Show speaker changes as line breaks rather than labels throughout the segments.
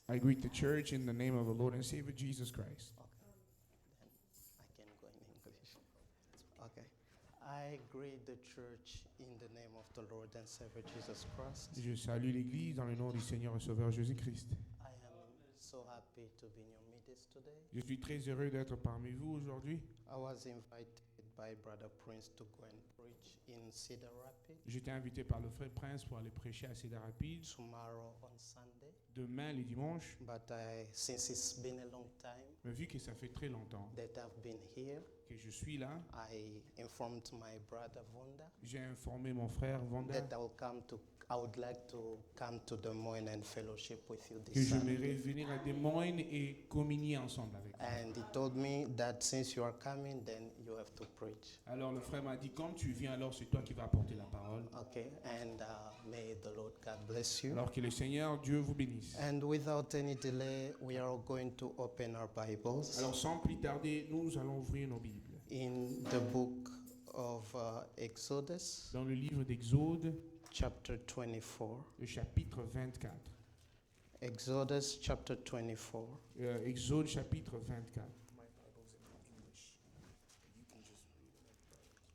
I greet the church in the name of the Lord and Savior Jesus Christ.
Okay. Then I can go in English. Okay. I greet the church in the name of the Lord and Savior Jesus Christ.
Je salue l'Église dans le nom du Seigneur et Sauveur Jésus-Christ.
I am so happy to be in your midst today.
Je suis très heureux d'être parmi vous aujourd'hui.
I was invited by Brother Prince to go and preach in Cedar Rapids
J'étais invité par le frère Prince pour aller prêcher à Cedar Rapids
tomorrow on Sunday.
demain, les dimanches.
But since it's been a long time
Mais vu que ça fait très longtemps
that I've been here,
que je suis là,
I informed my brother Vonda
j'ai informé mon frère Vanda
that I would like to come to Des Moines and fellowship with you
que
this Sunday.
j'aimerais venir à Des Moines et communier ensemble avec vous.
And he told me that since you are coming, then you have to preach.
Alors le frère m'a dit, comme tu viens, alors c'est toi qui vas apporter la parole.
Okay, and may the Lord God bless you.
Alors que le Seigneur, Dieu vous bénisse.
And without any delay, we are going to open our Bibles
Alors sans plus tarder, nous allons ouvrir nos Bibles.
in the book of Exodus,
Dans le livre d'Exode,
chapter 24.
le chapitre 24.
Exodus chapter 24.
Exode chapitre 24.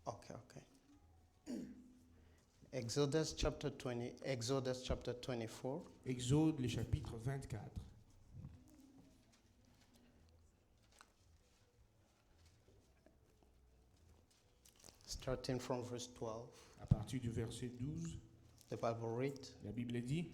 Okay. Exodus chapter 24.
Exode, le chapitre 24.
Starting from verse 12.
À partir du verset 12,
The Bible reads,
la Bible dit,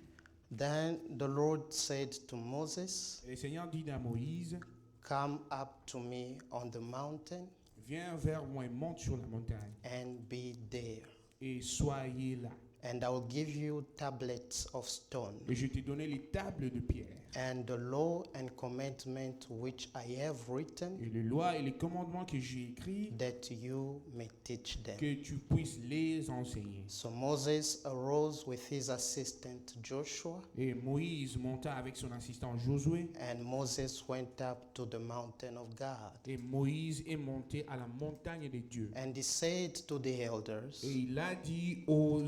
Then the Lord said to Moses,
et le Seigneur dit à Moïse,
Come up to me on the mountain
viens vers moi et monte sur la montagne,
and be there.
et soyez là.
And I will give you tablets of stone,
Et je t'ai donné les tables de pierre,
and the law and commandment which I have written,
et les lois et les commandements que j'ai écrits,
that you may teach them.
que tu puisses les enseigner.
So Moses arose with his assistant Joshua,
Et Moïse monta avec son assistant Josué,
and Moses went up to the mountain of God.
et Moïse est monté à la montagne de Dieu.
And he said to the elders,
Et il a dit aux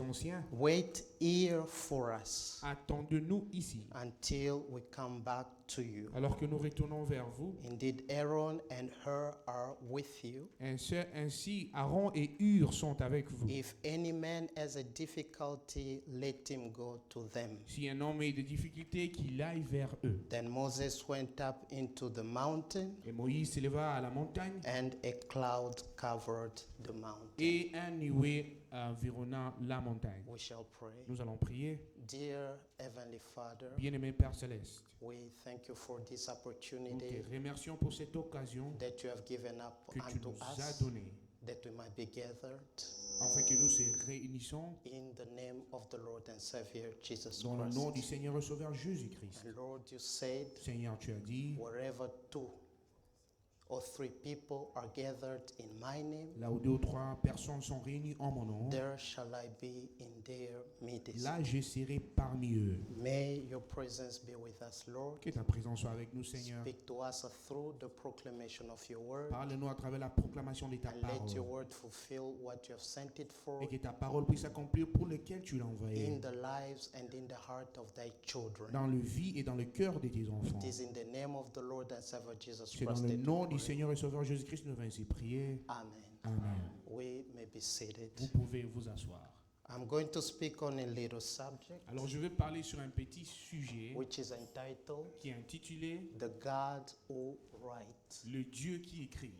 anciens,
Wait here for us
attendez-nous ici,
until we come back to you.
alors que nous retournons vers vous.
Indeed, Aaron and Hur are with you.
Ainsi, Aaron et Hur sont avec vous.
If any man has a difficulty, let him go to them.
Si un homme a des difficultés, qu'il aille vers eux.
Then Moses went up into the mountain,
Et Moïse s'éleva à la montagne,
and a cloud covered the mountain.
et un nuée environna la montagne.
We shall pray.
Nous allons prier.
Dear Heavenly Father,
Bien-aimé Père Céleste,
we thank you for this
nous te
opportunity
remercions pour cette occasion
that you have given up
que tu
unto
nous as
us,
donnée,
that we might be gathered
afin que nous se réunissons
in the name of the Lord and Savior Jesus
dans le nom du
Christ.
Seigneur et Sauveur Jésus-Christ.
And Lord, you said,
Seigneur, tu as dit,
wherever two or three people are gathered in my name,
là où 2 ou 3 personnes sont réunies en mon nom,
there shall I be in their midst.
là je serai parmi eux.
May your presence be with us, Lord.
Que ta présence soit avec nous, Seigneur.
Speak to us through the proclamation of your word,
Parle-nous à travers la proclamation de ta
and let your
parole.
word fulfill what you have sent it for
Et que ta parole puisse s'accomplir pour lequel tu l'as
in
envoyé.
the lives and in the heart of thy children.
Dans le vie et dans le cœur de tes enfants.
It is in the name of the Lord and Savior Jesus
C'est dans
Christ
le
that
nom
we
du
pray.
Seigneur et Sauveur Jésus-Christ que nous avons ainsi prié.
Amen.
Amen.
We may be seated.
Vous pouvez vous asseoir.
I'm going to speak on a little subject
Alors je vais parler sur un petit sujet
which is entitled
qui est intitulé
The God Who Writes.
Le Dieu qui écrit.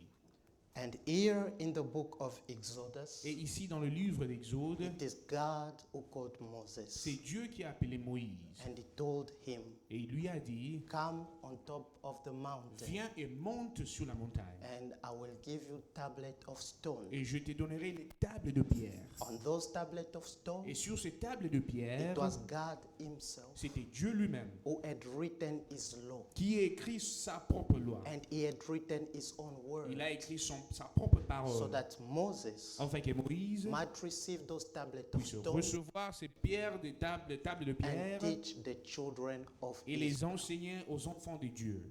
And here in the book of Exodus,
Et ici dans le livre d'Exode,
it is God who called
c'est
Moses,
Dieu qui a appelé Moïse.
and he told him,
Et il lui a dit,
Come on top of the mountain,
viens et monte sur la montagne.
and I will give you tablet of stone.
Et je te donnerai les tables de pierre.
On those tablets of stone,
Et sur ces tables de pierre,
it was God himself
c'était Dieu lui-même
who had written his law,
qui a écrit sa propre loi.
and he had written his own word,
Il a écrit sa propre
so
parole.
that Moses
Afin que Moïse
might receive those tablets of
puisse
stone
recevoir ces pierres de tables de
and
pierre
teach the children of
et
Israel.
les enseigner aux enfants de Dieu.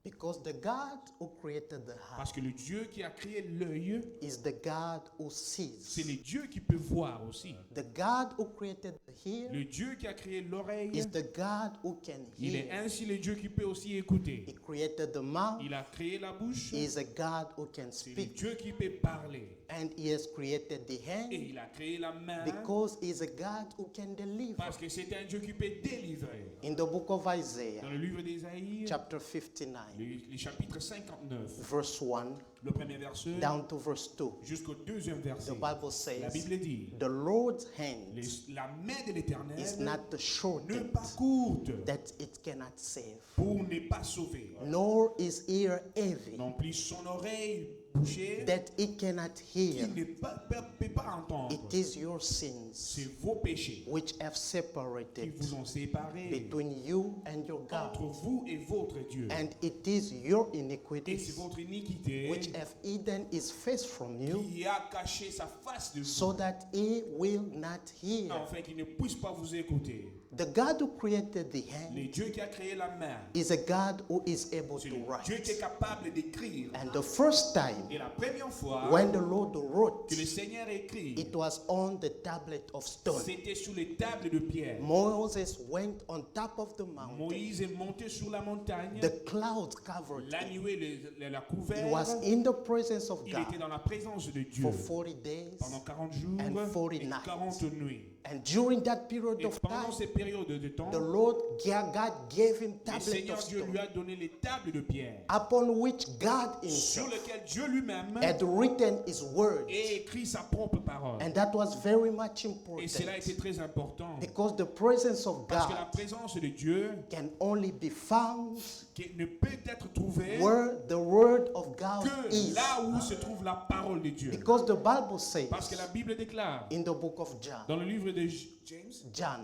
Because the God who created the
Parce
eye
que le Dieu qui a créé l'œil,
is the God who
c'est
sees.
le Dieu qui peut voir aussi.
The God who created the ear
Le Dieu qui a créé l'oreille,
is the God who can
il est
hear.
ainsi le Dieu qui peut aussi écouter.
He created the mouth.
Il a créé la bouche,
He is a God who can
c'est le
speak.
Dieu qui peut parler.
And he has created the
Et
hand
il a créé la main
because he is a God who can deliver.
parce que c'est un Dieu qui peut délivrer.
In the book of Isaiah,
Dans le livre d'Ésaïe,
chapter 59,
le chapitre 59,
verse 1
le premier verset
down to verse 2,
jusqu'au deuxième verset,
the Bible
la
says,
Bible dit,
the Lord's hand
la main de l'Éternel
is not
ne
shortened
pas courte
that it cannot save,
pour ne pas sauver,
nor is ear heavy
non plus son oreille bouchée
that it cannot
qui
hear.
ne peut pas entendre.
It is your sins
C'est vos péchés
which have
qui
separated
vous ont séparés
between you and your
entre
God,
vous et votre Dieu.
and it is your
Et c'est
iniquities
votre iniquité
which have hidden his face from you,
qui a caché sa face de vous,
so that he will not hear.
afin qu'il ne puisse pas vous écouter.
The God who created the hand
Le Dieu qui a créé la main,
is a God who is able
c'est
to
le Dieu qui est
write.
capable d'écrire.
And the first time
Et la première fois
when the Lord wrote,
que le Seigneur écrit,
it was on the tablet of stone.
c'était sur les tables de pierre.
Moses went on top of the mountain.
Moïse est monté sur la montagne,
The clouds covered
la
him.
nuée la
He
couvert.
was in the presence of
Il était
God
dans la présence de Dieu
for 40 days.
pendant 40 jours
and 40
et
nights.
40 nuits.
And during that period
Et
of
pendant
time,
ces périodes de temps,
the Lord, God gave him
le
tablet
Seigneur
of
Dieu lui
stone
a donné les tables de pierre
upon which God
sur
himself
lesquelles Dieu lui-même
had written his word.
a écrit sa propre parole.
And that was very much
Et cela a été
important
très important
because the presence of
parce que la
God
présence de Dieu
can only be found
qui ne peut être trouvée
where the word of God
que
is.
là où se trouve la parole de Dieu.
Because the Bible says
Parce que la Bible déclare
in the book of John,
dans le livre de James,
John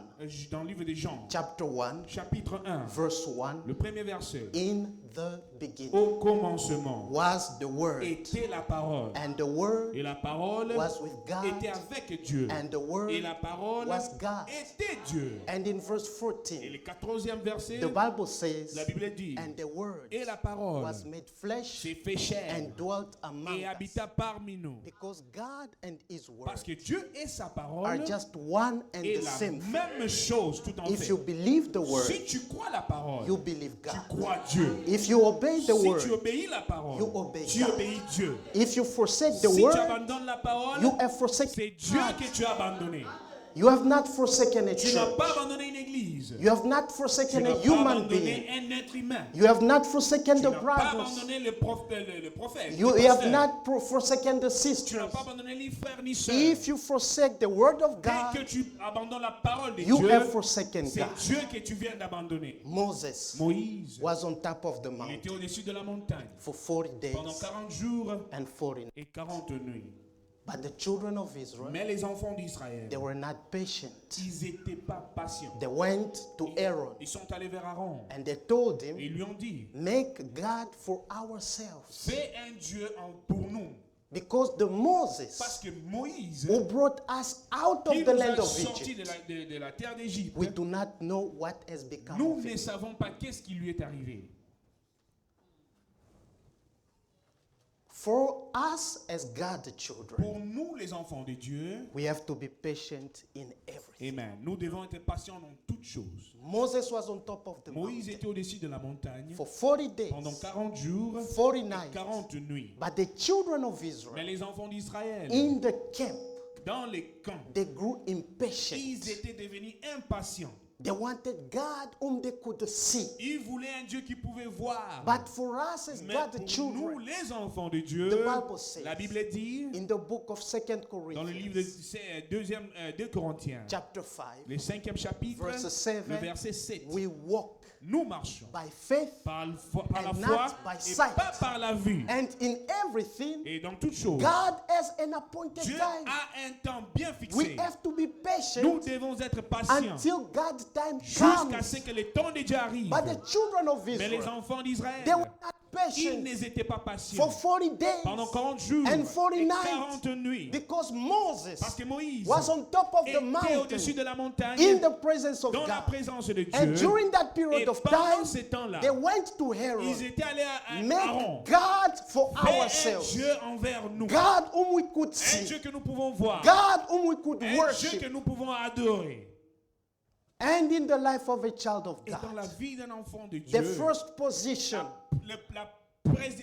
dans le livre de Jean,
chapter 1,
chapitre 1,
verse 1,
le premier verset,
in the beginning
au commencement
was the word,
était la parole.
and the word
Et la parole
was with God,
était avec Dieu.
and the word
Et la parole
was God.
était Dieu.
And in verse
Et
14,
le 14e verset,
the Bible says,
la Bible dit,
and the word
et la parole
was made flesh
s'est fait chair
and dwelt among
et
us.
habita parmi nous.
Because God and his
Parce
word
que Dieu et sa
are
parole
just one and
est
the
la
same thing.
même chose tout en
If
fait.
you believe the word,
Si tu crois la parole,
you believe
tu
God.
crois Dieu.
If you obey the
Si tu
word,
obéis la parole,
you obey
tu
God.
obéis Dieu.
if you forsake the
Si tu
word,
abandonnes la parole,
you have forsaken
c'est Dieu
God.
que tu as abandonné.
You have not forsaken a
Tu n'as
church.
pas abandonné une église.
You have not
Tu
forsaken
n'as
a
pas
human being.
abandonné un être humain.
You have not forsaken
Tu
the
n'as pas
brothers.
abandonné le prophète.
You
le
have
pasteur.
not forsaken the
Tu n'as
sisters.
pas abandonné ni frères ni sœurs.
If you forsake the word of
Dès que
God,
tu abandonnes la parole de
you
Dieu,
have forsaken
c'est
God.
Dieu que tu viens d'abandonner.
Moses
Moïse,
was on top of the
il
mountain
était au-dessus de la montagne
for 40
pendant
days
40 jours
and 40 nights.
et 40 nuits.
But the children of Israel,
Mais les enfants d'Israël,
they were not patient.
ils n'étaient pas patients.
They went to Aaron
Ils sont allés vers Aaron
and they told
et
him,
ils lui ont dit,
make God for ourselves.
fais un Dieu pour nous.
Because the
Parce
Moses
que Moïse,
who brought us out
qui
of the
nous
land
a
of
sortis
Egypt,
de la terre d'Égypte,
we do not know what has become
nous
of
ne
him.
savons pas qu'est-ce qui lui est arrivé.
For us as God's children,
Pour nous, les enfants de Dieu,
we have to be patient in everything.
amen, nous devons être patients dans toutes choses.
Moses was on top of the
Moïse
mountain
était au-dessus de la montagne
for 40 days,
pendant 40 jours
40
et
nights.
40 nuits.
But the children of
Mais
Israel
les enfants d'Israël,
in the camp,
dans les camps,
they grew impatient.
ils étaient devenus impatients.
They wanted God whom they could see.
Ils voulaient un Dieu qui pouvait voir.
But for us as
Mais
God's
pour nous,
children,
les enfants de Dieu,
the Bible says
la Bible dit,
in the book of 2
dans le livre de
Corinthians,
2 Corinthiens,
chapter 5,
le 5e chapitre,
verse 7,
le verset 7,
we walk
nous marchons
by faith
par la
and
foi
not by
et
sight.
pas par la vue.
And in everything,
Et dans toutes choses,
God has an appointed
Dieu
time.
a un temps bien
We
fixé.
have to be
Nous
patient
devons être patients
until God's time
jusqu'à
comes.
ce que le temps de Dieu arrive.
But the children of
Mais les
Israel,
enfants d'Israël,
they were not
ils
patient
n'étaient pas
for
patients
40 days
pendant 40 jours
and 40
et
nights
40 nuits.
because Because Moses
Parce que Moïse
was on top of the
était au-dessus
mountain
de la montagne,
in the presence of
dans la
God.
présence de
And
Dieu.
during that period
Et
of
pendant
time,
ces temps-là,
they went to Aaron.
ils étaient allés à Aaron.
Make God for
Fais un
ourselves.
Dieu envers nous.
God whom we could
Un
see.
Dieu que nous pouvons voir.
God whom we could
Un Dieu
worship.
que nous pouvons adorer.
And in the life of a child of
Et dans la
God,
vie d'un enfant de
the
Dieu,
first position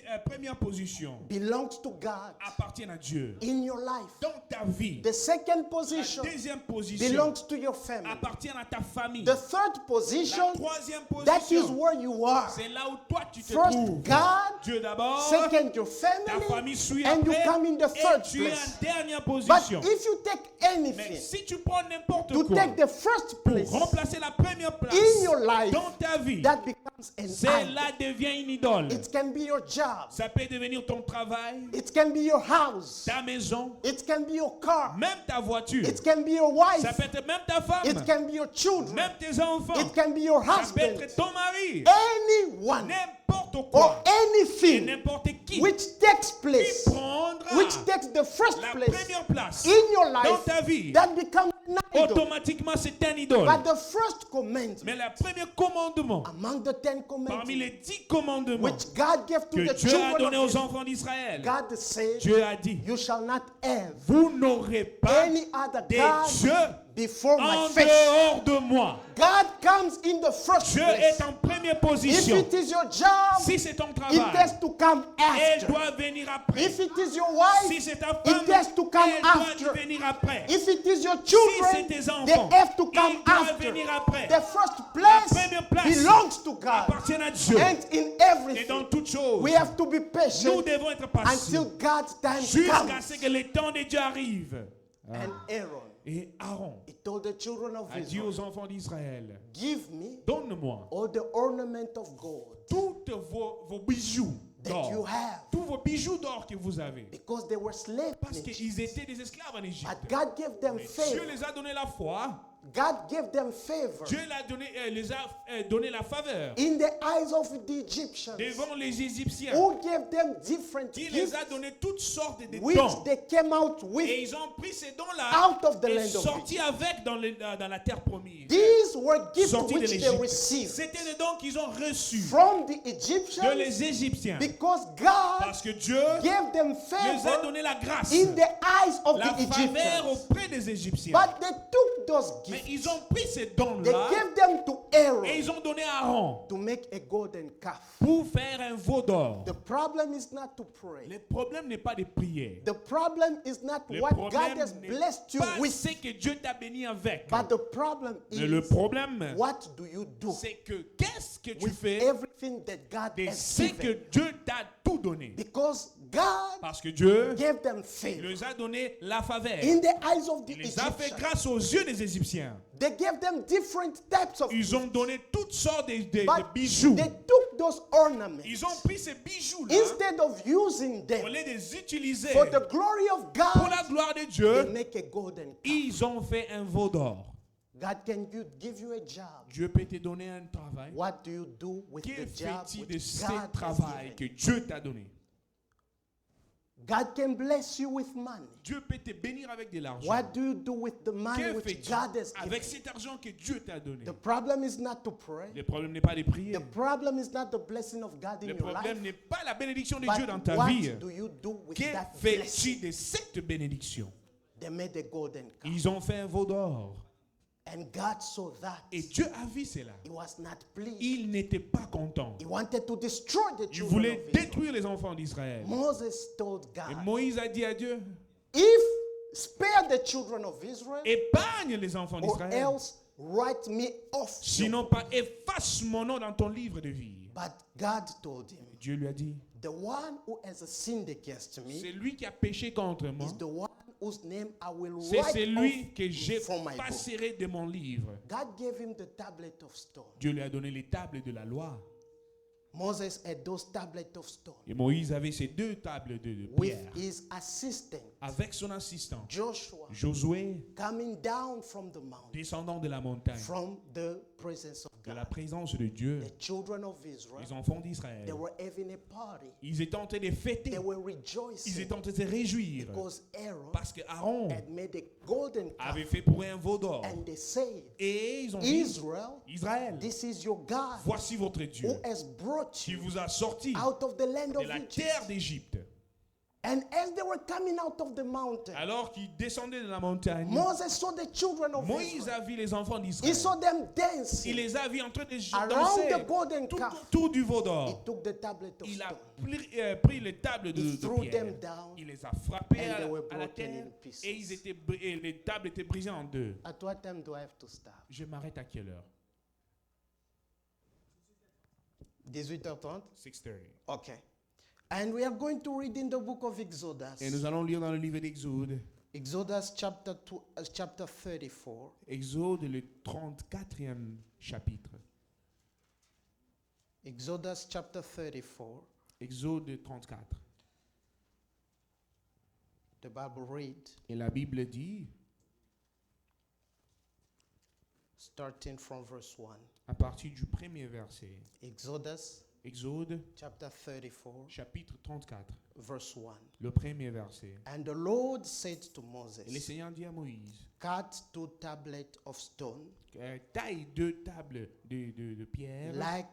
la première position
belongs to God
appartient à Dieu.
in your life.
Dans ta vie,
The second
la
position
deuxième position
belongs to your family.
appartient à ta famille.
The third
La
position,
troisième
that is
position,
where you are.
c'est là où toi tu te
First
trouves.
God,
Dieu d'abord,
second your
ta
family,
famille suit
and you
après,
come in the
et
third
tu es
place.
en dernière
But
position.
if you take
Mais
anything
si tu prends n'importe
to
quoi
take the first
pour
place
remplacer la première place
in your life,
dans ta vie,
that becomes an
cela
idol.
devient une idole.
It can be your job.
Ça peut devenir ton travail,
It can be your house.
ta maison,
It can be your car.
même ta voiture.
It can be your
Ça
wife.
peut être même ta femme,
It can be your children.
même tes enfants.
It can be your
Ça peut
husband.
être ton mari.
Anyone
N'importe
or
quoi. Et
anything
n'importe qui
which takes place,
prendra
which takes the first
la
place
première place
in your
dans
life,
ta vie,
that becomes an idol.
automatiquement c'est un idole.
But the first commandment
Mais le premier commandement,
among the 10
parmi
commandments,
les 10 commandements
which God gave to
que
the
Dieu a
children
donné
of
aux
Israel,
enfants d'Israël,
God said,
Dieu a dit,
you shall not have
vous n'aurez pas
any other
des
God
dieux
before my
en
face.
dehors de moi.
God comes in the first
Dieu
place.
est en première
If
position.
it is your job,
Si c'est ton
it
travail,
has to come
elle
after.
doit venir après.
If it is your wife,
Si c'est ta femme,
it has to come
elle doit
after.
venir après.
If it is your
Si
children,
c'est tes
they
enfants,
have to come
ils doivent
after.
venir après.
The first
La
place
première place
belongs to God.
appartient à Dieu.
And in
Et dans
everything,
toutes choses,
we have to be
nous
patient
devons être
until
patients
God's time
jusqu'à
comes.
ce que le temps de Dieu arrive.
And Aaron,
Et Aaron
he told the children of
a dit
Israel,
aux enfants d'Israël,
give me
donne-moi
all the ornament of gold
tous vos bijoux
that you
d'or.
have,
Tous vos bijoux d'or que vous avez.
because they were slaves.
Parce qu'ils étaient des esclaves en Égypte.
But God gave them
Mais Dieu
favor.
les a donné la foi.
God gave them favor
Dieu les a donné la faveur
in the eyes of the Egyptians,
devant les Égyptiens.
who gave them different
Il les
gifts,
a donné toutes sortes de
which
dons.
they came out
Et
with
ils ont pris ces dons-là
out of the
et
land of
sortis
Egypt.
avec dans la terre promise.
These were gifts
Sortis de
which they
l'Égypte.
received
C'était des dons qu'ils ont reçus
from the
de
Egyptians
les Égyptiens.
because God
Parce que Dieu
gave them
les a
favor
donné la grâce,
in the eyes of
la
the
faveur
Egyptians.
auprès des Égyptiens.
But they took those
Mais
gifts,
ils ont pris ces
they
dons-là
gave them to Aaron
et ils ont donné à Aaron
to make a golden calf.
pour faire un veau d'or.
The problem is not to pray.
Le problème n'est pas de prier.
The problem is not
Le
what God
problème
has
n'est
blessed you
pas
with,
ce que Dieu t'a béni avec.
but the problem
Mais le
is
problème,
what do you do
c'est que qu'est-ce que tu
with
fais
everything that God
de
has
ce que
given?
Dieu t'a tout donné.
Because God
Parce que Dieu
gave them favor
leur a donné la faveur.
in the eyes of the
Il les a fait
Egyptians.
grâce aux yeux des Égyptiens.
They gave them different types of
Ils ont donné toutes sortes de
but
bijoux.
they took those ornaments
Ils ont pris ces bijoux-là
instead of using
au
them
lieu de les utiliser
for the glory of
pour
God.
la gloire de
They
Dieu.
make a golden calf.
Ils ont fait un veau d'or.
God can give you a job.
Dieu peut te donner un travail.
What do you do with
Que
the job
fais-tu de
which
ce
God has
travail que
given?
Dieu t'a donné?
God can bless you with money.
Dieu peut te bénir avec de l'argent.
What do you do with the money
Que
which
fais-tu
God has
avec
given?
cet argent que Dieu t'a donné?
The problem is not to pray.
Le problème n'est pas de prier.
The problem is not the blessing of God in
Le
your life.
problème n'est pas la bénédiction de
But
Dieu dans ta
what
vie.
do you do with
Que
that
fais-tu
blessing?
de cette bénédiction?
They made a golden calf.
Ils ont fait un veau d'or.
And God saw that.
Et Dieu a vu cela.
He was not pleased.
Il n'était pas content.
He wanted to destroy the
Il
children
voulait
of Israel.
détruire les enfants d'Israël.
Moses told
Et
God,
Moïse a dit à Dieu,
if spare the children of Israel,
épargne les enfants
or
d'Israël.
else write me off.
Sinon pas efface mon nom dans ton livre de vie.
But God told him,
Dieu lui a dit,
the one who has sinned against me
c'est lui qui a péché contre moi.
is the one whose name I will
C'est
write
celui que
off from my book.
j'effacerai de mon livre.
God gave him the tablet of stone.
Dieu lui a donné les tables de la loi.
Moses had those tablets of stone
Et Moïse avait ces deux tables de
with
pierre.
his assistant
Avec son assistant,
Joshua
Josué,
coming down from the mountain,
descendant de la montagne,
from the presence of God.
de la
God.
présence de Dieu,
The children of Israel,
les enfants d'Israël,
they were having a party.
ils étaient en train de fêter,
They were
ils
rejoicing
étaient en train de se réjouir,
because Aaron
parce que Aaron
had made a golden
avait
calf.
fait pour eux un veau d'or.
And they said,
Et ils ont dit,
Israel,
Israël,
this is your God
voici votre Dieu
who has brought
qui
you
vous a sorti
out of the land
de
of
la
Egypt.
terre d'Égypte.
And as they were coming out of the mountain,
Alors qu'ils descendaient de la montagne,
Moses saw the children of
Moïse
Israel.
a vu les enfants
He
d'Israël.
saw them
Il
dancing
les a vus en train de
around
danser
the golden
tout
calf.
autour du veau
He
d'or.
took the tablet of
Il a
stone.
pris les tables
He
de
threw
pierre.
them down.
Il les a frappées
And
à
they were
la
broken
terre
in pieces.
et les tables étaient brisées en deux.
At what time do I have to stop?
Je m'arrête à quelle heure?
18h30?
6:30.
Okay. And we are going to read in the book of Exodus.
Et nous allons lire dans le livre d'Exode.
Exodus chapter 34.
Exode, le 34e chapitre.
Exodus chapter 34.
Exode 34.
The Bible reads,
Et la Bible dit,
starting from verse 1.
à partir du premier verset,
Exodus
Exode,
chapter 34,
chapitre 34,
verse 1.
le premier verset.
And the Lord said to
Et le
Moses,
Seigneur dit à Moïse,
cut 2 tablets of stone,
taille 2 tables de pierre,
like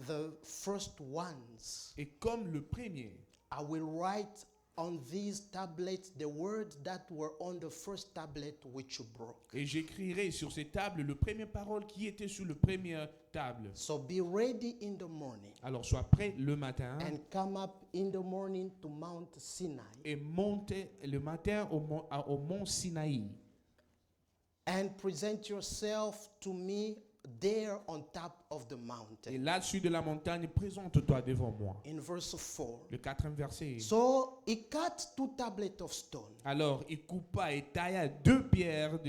the first ones.
et comme le premier,
I will write on these tablets the words that were on the first tablet which you broke.
et j'écrirai sur ces tables le premier parole qui était sur le premier table.
So be ready in the morning
Alors sois prêt le matin
and come up in the morning to Mount Sinai
et montez le matin au mont Sinaï
and present yourself to me there on top of the
et
mountain.
là-dessus de la montagne, présente-toi devant moi.
In verse 4.
Le 4e verset.
So he cut 2 tablets of stone,
Alors il coupa et tailla 2 pierres,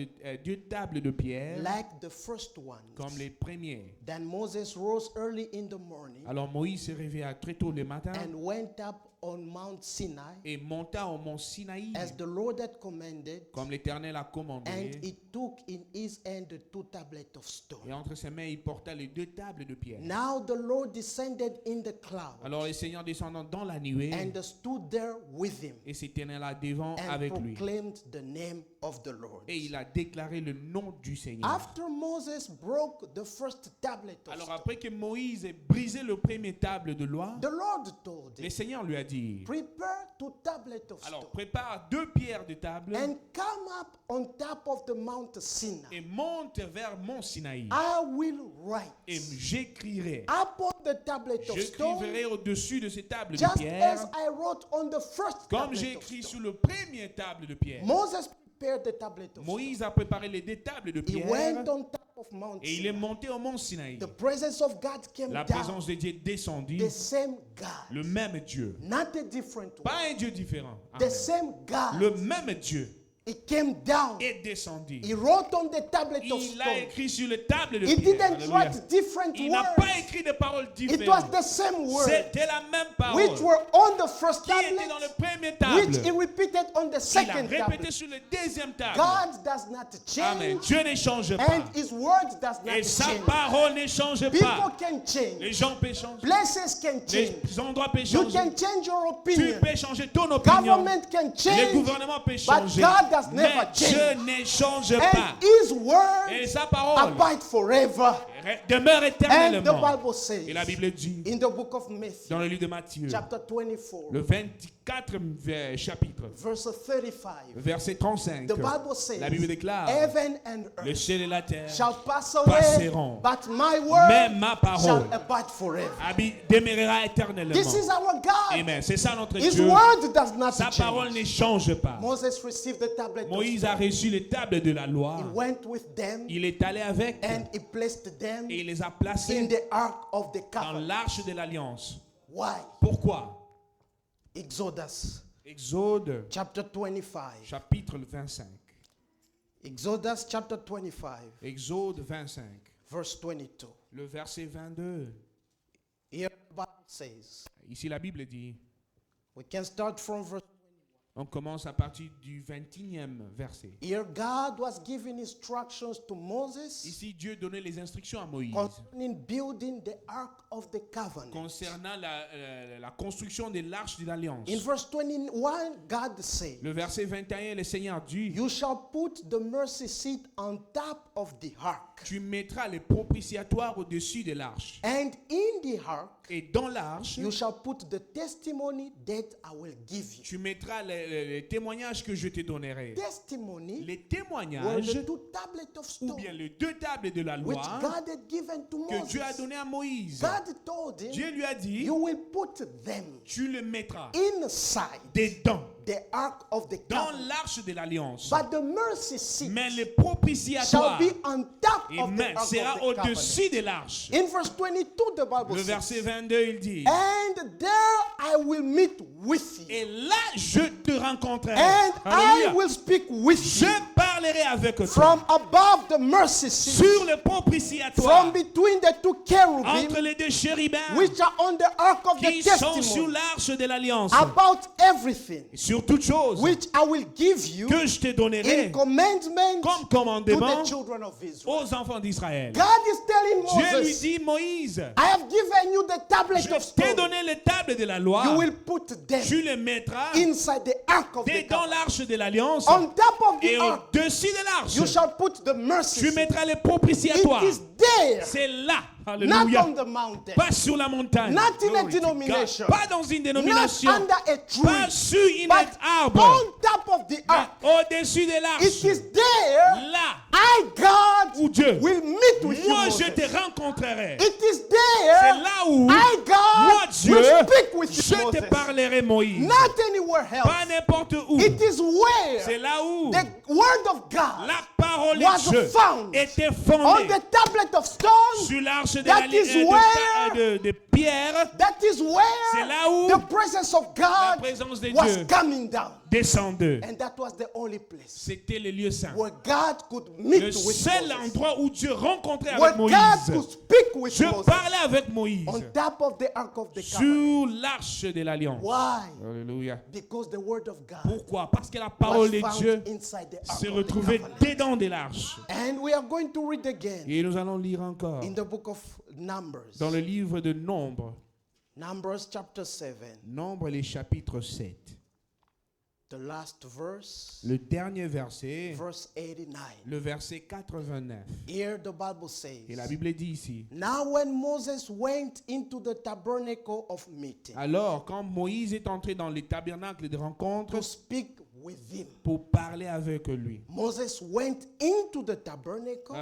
2 tables de pierre,
like the first ones.
comme les premiers.
Then Moses rose early in the morning
Alors Moïse se réveilla très tôt le matin
and went up on Mount Sinai
et monta au mont Sinaï,
as the Lord had commanded,
comme l'Éternel a commandé.
and he took in his hand the 2 tablets of
Et
stone.
entre ses mains, il porta les 2 tables de pierre.
Now the Lord descended in the cloud
Alors le Seigneur descendant dans la nuée
and stood there with him
et s'éternel là devant
and
avec lui.
proclaimed the name of the Lord.
Et il a déclaré le nom du Seigneur.
After Moses broke the first tablet of
Alors
stone,
après que Moïse ait brisé le premier table de loi,
the Lord told
le
him,
Seigneur lui a dit,
prepare 2 tablets of
alors
stone
prépare 2 pierres de table
and come up on top of the Mount Sinai.
et monte vers mont Sinaï.
I will
Et
write
j'écrirai.
upon the tablet of stone
J'écrirai au-dessus de ces tables de
just
pierre,
as I wrote on the first
comme
tablet
j'ai
of
écrit
stone.
sur le premier table de pierre.
Moses prepared the tablet of
Moïse a préparé les 2 tables de
stone. He
pierre
went on top of Mount
et il est
Sinai.
monté au mont Sinaï.
The presence of God came
La
down.
présence de Dieu descendit,
The same God,
le même Dieu.
not a different one.
Pas un Dieu différent.
The
Amen.
same God.
Le même Dieu
He came down.
est descendu.
He wrote on the tablet of
Il a
stone.
écrit sur les tables de
He
pierre.
didn't
Alléluia.
write different
Il n'a pas
words.
écrit des paroles
It was
différentes.
the same word
C'était la même parole
which were on the first
qui était dans le
tablet,
premier table.
which he repeated on the
Il a
second
répété
tablet.
sur le deuxième table.
God does not
Amen.
change,
Dieu ne change pas.
and his word does not
Et sa
change.
parole ne change
People
pas.
can change.
Les gens peuvent changer.
Places can change.
Les endroits peuvent
You
changer.
can change your
Tu
opinion.
peux changer ton opinion.
Government can
Les
change.
gouvernements peuvent
But
changer.
God does
Mais
never
Dieu
change.
ne change pas.
And his word
Et sa parole
abide forever.
demeure
And the
éternellement.
Bible says
Et la Bible dit
in the book of Matthew,
dans le livre de Matthieu,
chapter 24,
le 24e chapitre,
verse 35,
verset 35,
the Bible says,
la Bible déclare,
heaven and
le
earth
ciel et la terre
shall pass away,
passeront,
but my
mais
word
ma
shall
parole
abide forever.
demeurera éternellement.
This is our God.
Amen. C'est ça notre
His
Dieu.
word does not
Sa parole
change.
ne change pas.
Moses received the tablet of
Moïse a
stone.
reçu les tables de la loi.
He went with them
Il est allé avec
and he placed them
et il les a
in
placés
the ark of the
dans
covenant.
l'arche de l'alliance.
Why?
Pourquoi?
Exodus
Exode
chapter 25.
chapitre 25.
Exodus chapter 25,
Exode 25.
verse 22.
Le verset 22.
Here the Bible says,
Ici la Bible dit,
we can start from verse
On commence à partir du 21e verset.
Here God was giving instructions to Moses
Ici, Dieu donnait les instructions à Moïse
concerning building the Ark of the Covenant.
concernant la construction de l'arche de l'Alliance.
In verse 21, God said,
Le verset 21, le Seigneur dit,
you shall put the mercy seat on top of the ark.
tu mettras les propitiatoires au-dessus de l'arche.
And in the ark,
Et dans l'arche,
you shall put the testimony that I will give you.
tu mettras les témoignages que je te donnerai.
Testimony
Les
were
témoignages,
the two tablets of
ou
stone
bien les 2 tables de la
which
loi
God had given to
que Dieu a
Moses.
donné à Moïse.
God told him,
Dieu lui a dit,
you will put them
tu le mettras
inside
dedans,
the ark of the
dans
covenant.
l'arche de l'Alliance.
But the mercy seat
Mais les
shall
propitiatoires,
be on top of the
amen,
ark of
sera
the covenant.
au-dessus de l'arche.
In verse 22, the Bible
Le
says,
verset 22, il dit,
and there I will meet with you,
et là je te rencontrerai.
and I
Alléluia.
will speak with
Je
you
parlerai avec toi
from above the mercy seat,
sur le propitiatoire
from between the two cherubim
entre les 2 chérubins
which are on the ark of the
qui sont sur
testimony,
l'arche de l'Alliance.
about everything
Sur toutes choses
which I will give you
que je te donnerai
in commandment
comme
to
commandement
the children of Israel.
aux enfants d'Israël.
God is telling
Dieu lui
Moses,
dit, Moïse,
I have given you the tablet
je
of
t'ai
stone.
donné les tables de la loi.
You will put them
Tu les mettras
inside the ark of the
dans
covenant.
l'arche de l'Alliance.
On top of
Et
the ark,
au-dessus de l'arche,
you shall put the mercy
tu
seat.
mettras les
It
propitiatoires.
is there,
C'est là.
not
Alléluia.
on the mountain,
Pas sur la montagne.
not in a
Glory to
denomination,
God. Pas dans une
not
dénomination.
under a tree,
Pas sur une
but
arbre.
on top of the
Mais
ark.
au-dessus de
It
l'arche.
is there,
Là
I, God,
où Dieu,
will meet with you.
moi
Moses.
je te rencontrerai.
It is
C'est
there,
là où
I,
moi
God,
Dieu,
will speak with
je
you.
te
Moses.
parlerai, Moïse.
Not anywhere
Pas
else.
n'importe où.
It is
C'est
where
là où
the word of God
la parole
was
de Dieu
found
était
on
fondée
the tablet of stone.
sur l'arche de,
That is where-
de pierre.
That is
C'est
where
là où
the presence of
la
God
présence de
was
Dieu
coming down.
descendait.
And that was the only place
C'était le lieu saint.
where God could meet
Le
with
seul
Moses.
endroit où Dieu rencontrait
Where
avec
God
Moïse.
could speak with
Je
Moses.
parlais avec Moïse
On top of the ark of the covenant.
sur l'arche de l'Alliance.
Why?
Alléluia.
Because the word of God
Pourquoi? Parce que la
was
parole de
found
Dieu
inside the ark
s'est
of the
retrouvée
covenant.
dedans de l'arche.
And we are going to read again
Et nous allons lire encore
in the book of Numbers.
dans le livre de Nombre.
Numbers chapter 7,
Nombre, les chapitres 7.
the last verse,
Le dernier verset,
verse 89.
le verset 89.
Here the Bible
Et la
says,
Bible dit ici,
now when Moses went into the tabernacle of meeting
alors quand Moïse est entré dans le tabernacle de rencontre
to speak with him,
pour parler avec lui.
Moses went into the tabernacle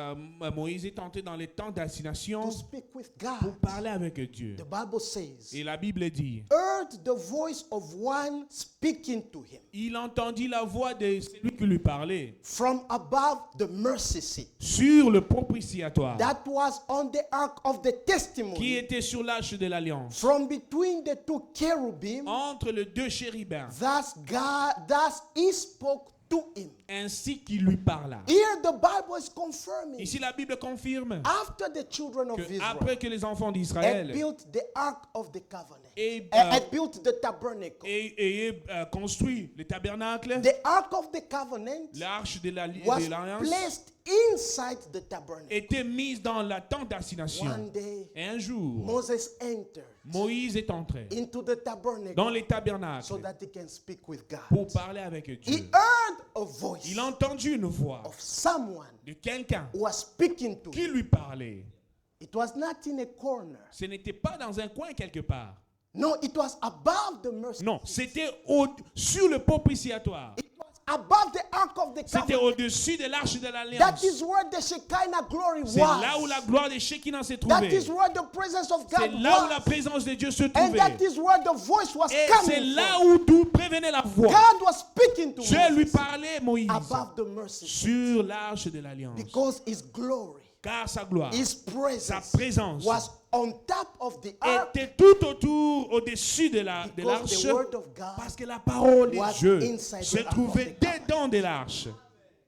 Moïse est entré dans les temps d'assignation
to speak with
pour
God.
parler avec Dieu.
The Bible says,
Et la Bible dit,
heard the voice of one speaking to him
il entendit la voix de celui qui lui parlait
from above the mercy seat
sur le propitiatoire
that was on the ark of the
qui
testimony,
était sur l'arche de l'Alliance,
from between the two cherubim.
entre les 2 chérubins,
Thus he spoke to him.
ainsi qu'il lui parla.
Here the Bible is confirming,
Ici la Bible confirme
after the children of
que
Israel
après que les enfants
had
d'Israël
built the ark of the covenant,
aient
had built the tabernacle,
construit le tabernacle,
the ark of the covenant
l'arche de
was
l'Alliance
placed inside the tabernacle.
était mise dans la tente d'assignation.
One day,
Et un jour,
Moses entered
Moïse est entré
into the tabernacle
dans les tabernacles
so that he can speak with
pour
God.
parler avec
He
Dieu.
heard a voice
Il a entendu une voix
of someone
de quelqu'un
who was speaking to
qui
him.
lui parlait.
It was not in a corner.
Ce n'était pas dans un coin quelque part.
No, it was above the mercy.
Non, c'était sur le propitiatoire.
It was above the ark of the
C'était
covenant.
au-dessus de l'arche de
That
l'Alliance.
is where the Shekinah glory
C'est là où
was.
la gloire de Shekinah s'est
That
trouvée.
is where the presence of
C'est
God
là où la
was.
présence de Dieu se
And
trouvait.
that is where the voice was
Et c'est
coming
là
from.
où d'où prévenait la voix.
God was speaking to
Dieu lui
Moses
parlait, Moïse,
above the mercy
sur l'arche de l'Alliance.
because his glory,
Car sa gloire,
his
sa
presence
présence
was on top of the ark
était tout autour, au-dessus de
because
l'arche.
the word of God
Parce que la parole de
was
Dieu
inside
se
the ark of
trouvait
the covenant.
dedans de l'arche.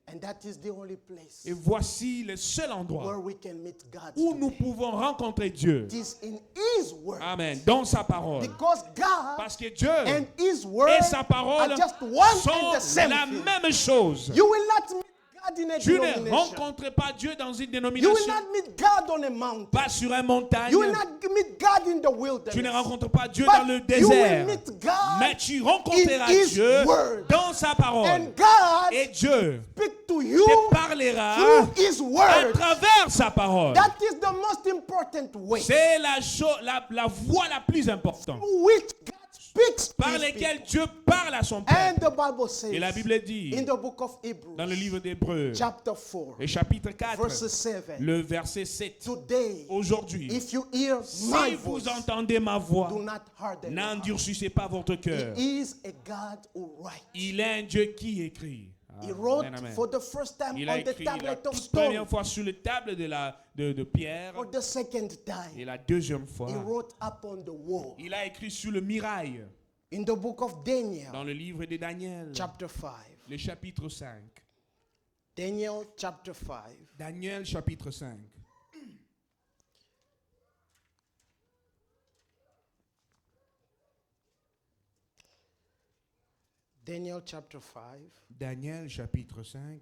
And that is the only place
Et voici le seul
where
endroit
we can meet God
où nous
today.
pouvons rencontrer Dieu.
It is in His Word.
Amen. Dans sa parole.
Because God
Parce que Dieu
and His Word
et sa parole
are just one and the
sont
same
la
thing.
même chose.
You will not meet God in a
Tu ne
denomination.
rencontres pas Dieu dans une
You will
dénomination,
not meet God on a mountain.
pas sur une montagne.
You will not meet God in the
Tu ne
wilderness.
rencontres pas Dieu
But
dans le
you will
désert.
meet God
Mais tu rencontreras
in His
Dieu
Word.
dans sa parole.
And God
Et Dieu
speak to you
te parlera
through His
à
Word.
travers sa parole.
That is the most important way
C'est la voie la plus importante
through which God speaks to
par
His
laquelle
people.
Dieu parle à son
And
peuple.
the Bible says
Et la Bible dit
in the book of
dans le
Hebrews,
livre d'Hébreux,
chapter 4,
le chapitre 4,
verse 7,
le verset 7.
today,
Aujourd'hui,
if you hear
si
my
vous
voice,
entendez ma voix,
do not harden your heart.
n'endurcissez pas votre cœur.
He is a God who writes.
Il est un Dieu qui écrit.
He wrote
Amen, amen.
for the first time
Il a
on the
écrit la
tablet of
toute première
stone.
fois sur la table de pierre
For the second
et
time,
la deuxième fois,
he wrote upon the wall.
il a écrit sur le mirail
In the book of Daniel,
dans le livre de Daniel,
chapter 5.
le chapitre 5.
Daniel chapter 5.
Daniel chapitre 5.
Daniel chapter 5.
Daniel chapitre 5.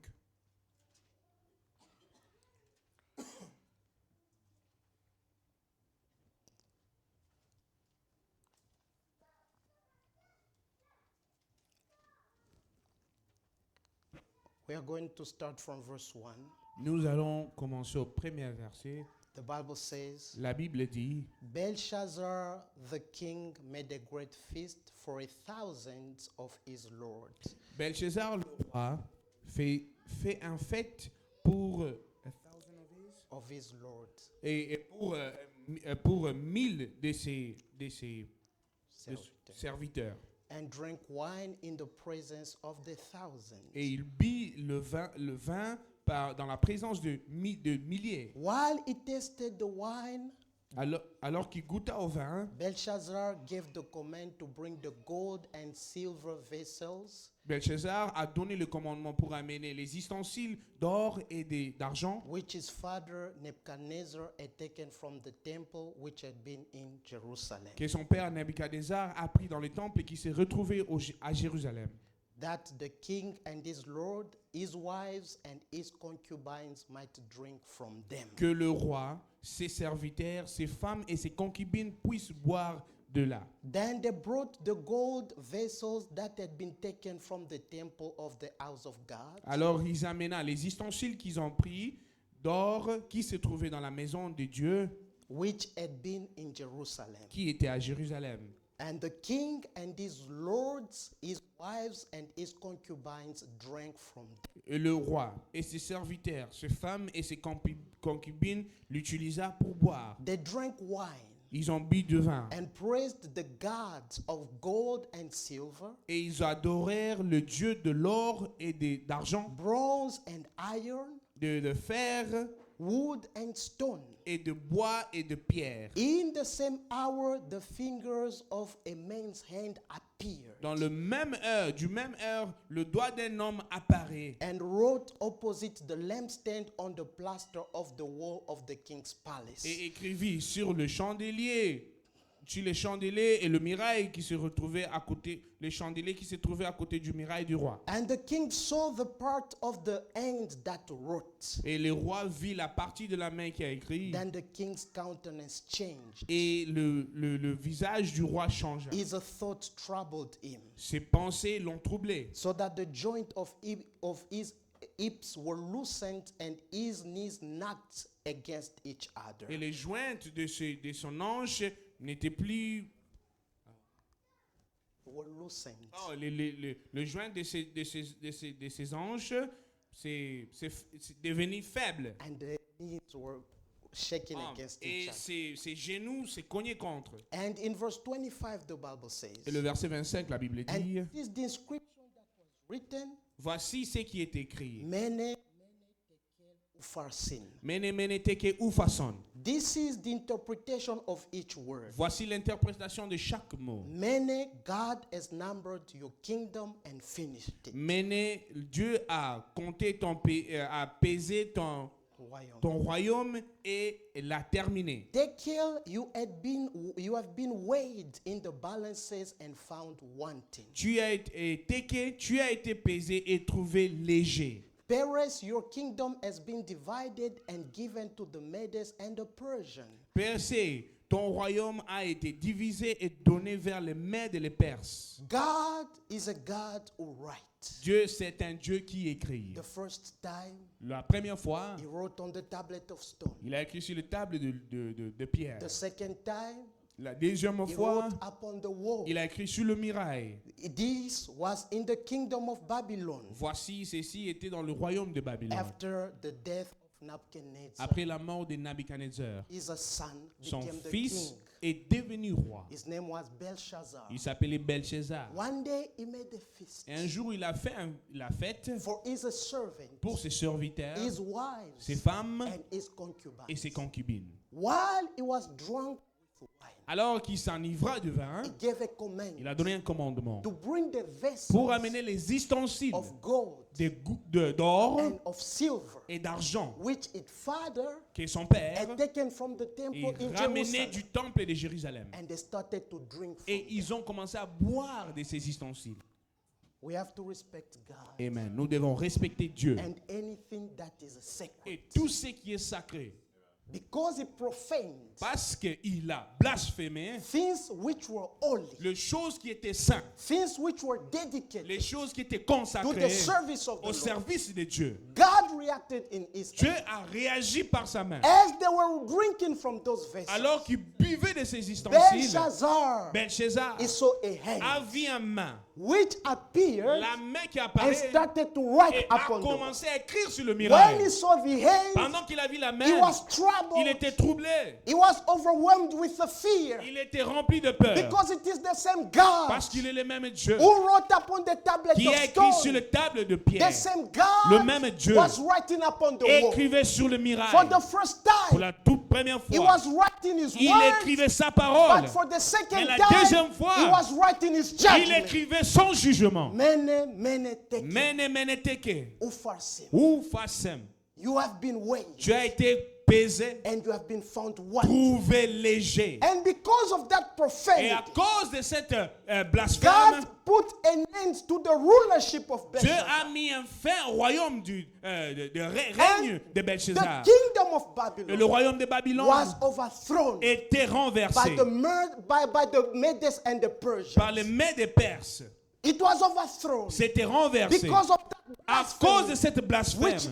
We are going to start from verse 1.
Nous allons commencer au premier verset.
The Bible says,
La Bible dit,
Belshazzar the king made a great feast for 1,000 of his lords.
Belshazzar le roi fait un fête pour
Of his lords.
et pour 1000 de ses serviteurs.
And drank wine in the presence of the thousands.
Et il but le vin dans la présence de milliers.
While he tasted the wine,
Alors qu'il goûta au vin,
Belshazzar gave the command to bring the gold and silver vessels,
Belshazzar a donné le commandement pour amener les ustensiles d'or et d'argent
which his father Nebuchadnezzar had taken from the temple which had been in Jerusalem,
que son père Nebuchadnezzar a pris dans le temple et qui s'est retrouvé à Jérusalem.
that the king and his lord, his wives and his concubines might drink from them.
Que le roi, ses serviteurs, ses femmes et ses concubines puissent boire de là.
Then they brought the gold vessels that had been taken from the temple of the house of God,
Alors ils amena les ustensiles qu'ils ont pris d'or qui se trouvaient dans la maison de Dieu
which had been in Jerusalem.
qui était à Jérusalem.
And the king and his lords, his wives and his concubines drank from them.
Et le roi et ses serviteurs, ses femmes et ses concubines l'utilisa pour boire.
They drank wine
Ils ont bu du vin
and praised the gods of gold and silver,
et ils adorèrent le Dieu de l'or et d'argent,
bronze and iron,
de fer
wood and stone.
et de bois et de pierre.
In the same hour, the fingers of a man's hand appeared
Dans le même heure, du même heure, le doigt d'un homme apparaît
and wrote opposite the lampstand on the plaster of the wall of the king's palace.
et écrivit sur le chandelier, et le mirail qui se retrouvait à côté, les chandeliers qui se trouvaient à côté du mirail du roi.
And the king saw the part of the hand that wrote.
Et le roi vit la partie de la main qui a écrit,
Then the king's countenance changed.
et le visage du roi changea.
His thoughts troubled him,
Ses pensées l'ont troublé,
so that the joint of his hips were loosened and his knees knocked against each other.
et les jointes de son hanche n'étaient plus...
Were loosened.
Oh, le joint de ses hanches, c'est devenu faible.
And the knees were shaking
Ah,
against
et
each other.
ses genoux s'est cogné contre.
And in verse 25, the Bible says,
Et le verset 25, la Bible
and
dit,
this is the inscription that was written,
voici ce qui est écrit.
Mene Tekel Upharsin.
Mene mene teke ufason.
This is the interpretation of each word.
Voici l'interprétation de chaque mot.
Many, God has numbered your kingdom and finished it.
Méné, Dieu a compté a pesé ton royaume et l'a terminé.
Tekel, you have been weighed in the balances and found wanting.
Tu as été pesé et trouvé léger.
Perez, your kingdom has been divided and given to the Medes and the Persians.
Persée, ton royaume a été divisé et donné vers les Mèdes et les Perses.
God is a God who writes.
Dieu, c'est un Dieu qui écrit.
The first time,
La première fois,
he wrote on the tablet of stone.
il a écrit sur les tables de pierre.
The second time,
La deuxième
he
fois,
wrote upon the wall.
il a écrit sur le muraille.
This was in the kingdom of Babylon.
Voici, ceci était dans le royaume de Babylone.
After the death of Nebuchadnezzar,
Après la mort de Nabuchodonosor,
his son
son
became the
fils
king.
est devenu roi.
His name was Belshazzar.
Il s'appelait Belshazzar.
One day he made a feast
Et un jour, il a fait la fête
for his servant,
pour ses serviteurs,
his wives,
ses femmes
and his concubines.
et ses concubines.
While he was drunk with wine,
Alors qu'il s'enivra de vin,
he gave a command
il a donné un commandement
to bring the vessels
pour amener les ustensiles
of gold
d'or
and of silver,
et d'argent
which its father
que son père
had taken from the temple
est
in
ramené
Jerusalem.
du temple de Jérusalem.
And they started to drink from
Et
them.
ils ont commencé à boire de ces ustensiles.
We have to respect God
Amen. Nous devons respecter Dieu
and anything that is sacred.
et tout ce qui est sacré.
Because he profaned
Parce qu'il a blasphémé
things which were holy,
les choses qui étaient saintes,
things which were dedicated
les choses qui étaient
to the
consacrées
service of the
au
Lord.
service de Dieu.
God reacted in his
Dieu
anger.
a réagi par sa main.
As they were drinking from those vessels,
Alors qu'il buvait de ces ustensiles,
Belshazzar
Belshazzar
he saw a
a
hand
vu une main,
which appeared
la main qui
and
apparaît
started to write
et a
upon the wall.
commencé à écrire sur le
When
miracle.
he saw the hand,
Pendant qu'il a vu la
he
main,
was
il
troubled.
était troublé.
He was overwhelmed with the fear
Il était rempli de peur.
because it is the same God
Parce qu'il est le même Dieu
who wrote upon the tablet
qui
of
a écrit sur
stone.
les tables de
The
pierre.
same
Le
God
même Dieu
was writing upon the wall.
écrivait sur le
For
miracle.
the first
Pour
time,
la toute première
he
fois,
was writing his
il
words,
écrivait sa parole.
but for the second
Mais la
time,
deuxième fois,
he was writing his
Il
judgment.
écrivait son jugement.
Mene teke,
Mene teke,
ufarsim.
ou fasem.
You have been weighed
Tu as été pesé,
and you have been found wanting.
trouvé léger.
And because of that
Et à
profanity,
cause de cette blasphème,
God put an end to the rulership of
Dieu
Belshazzar.
a mis un fin au royaume de règne
And
de
the
Belshazzar.
kingdom of
Et
Babylon
le royaume de Babylone
was overthrown
était renversé
by the Medes and the Persians.
par les Mèdes et Perses.
It was overthrown
C'était renversé
because of
à
that
cause de
blasphemy
cette blasphème
which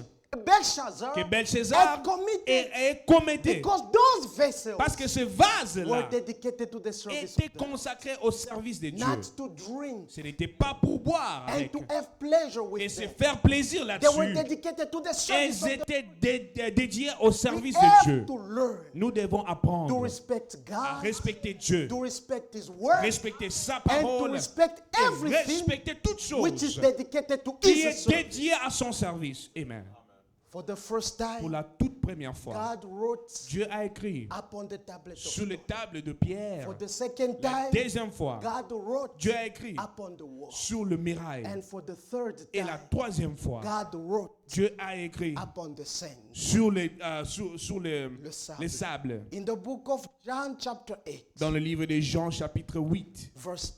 Belshazzar
que Belshazzar
had committed,
est commetté.
because those vessels
Parce que ce
were
vase-là
dedicated to the service
était
of God,
consacré au service de Dieu.
not to drink
Ce n'était pas pour boire
and
avec
to have pleasure
et
with
se
them.
faire plaisir
They were
là-dessus.
dedicated to the service
Elles
of God.
étaient dédiées au
We
service
have
de Dieu.
to learn
Nous devons
to
apprendre
respect
à
God,
respecter Dieu,
to respect His word,
respecter sa
and to
parole
respect
et
everything
respecter toutes
which is
choses
dedicated to
qui
His
est
service.
dédié à son service. Amen.
For the first
Pour
time,
la toute première fois,
God wrote
Dieu a écrit
upon the tablet of
sur les
stone.
tables de pierre.
For the second
La
time,
deuxième fois,
God wrote
Dieu a écrit
upon the wall.
sur le mirail.
And for the third
Et la
time,
troisième fois,
God wrote
Dieu a écrit
upon the sand.
sur
Le sable.
les sables.
In the book of John chapter 8,
Dans le livre de Jean chapitre 8,
verse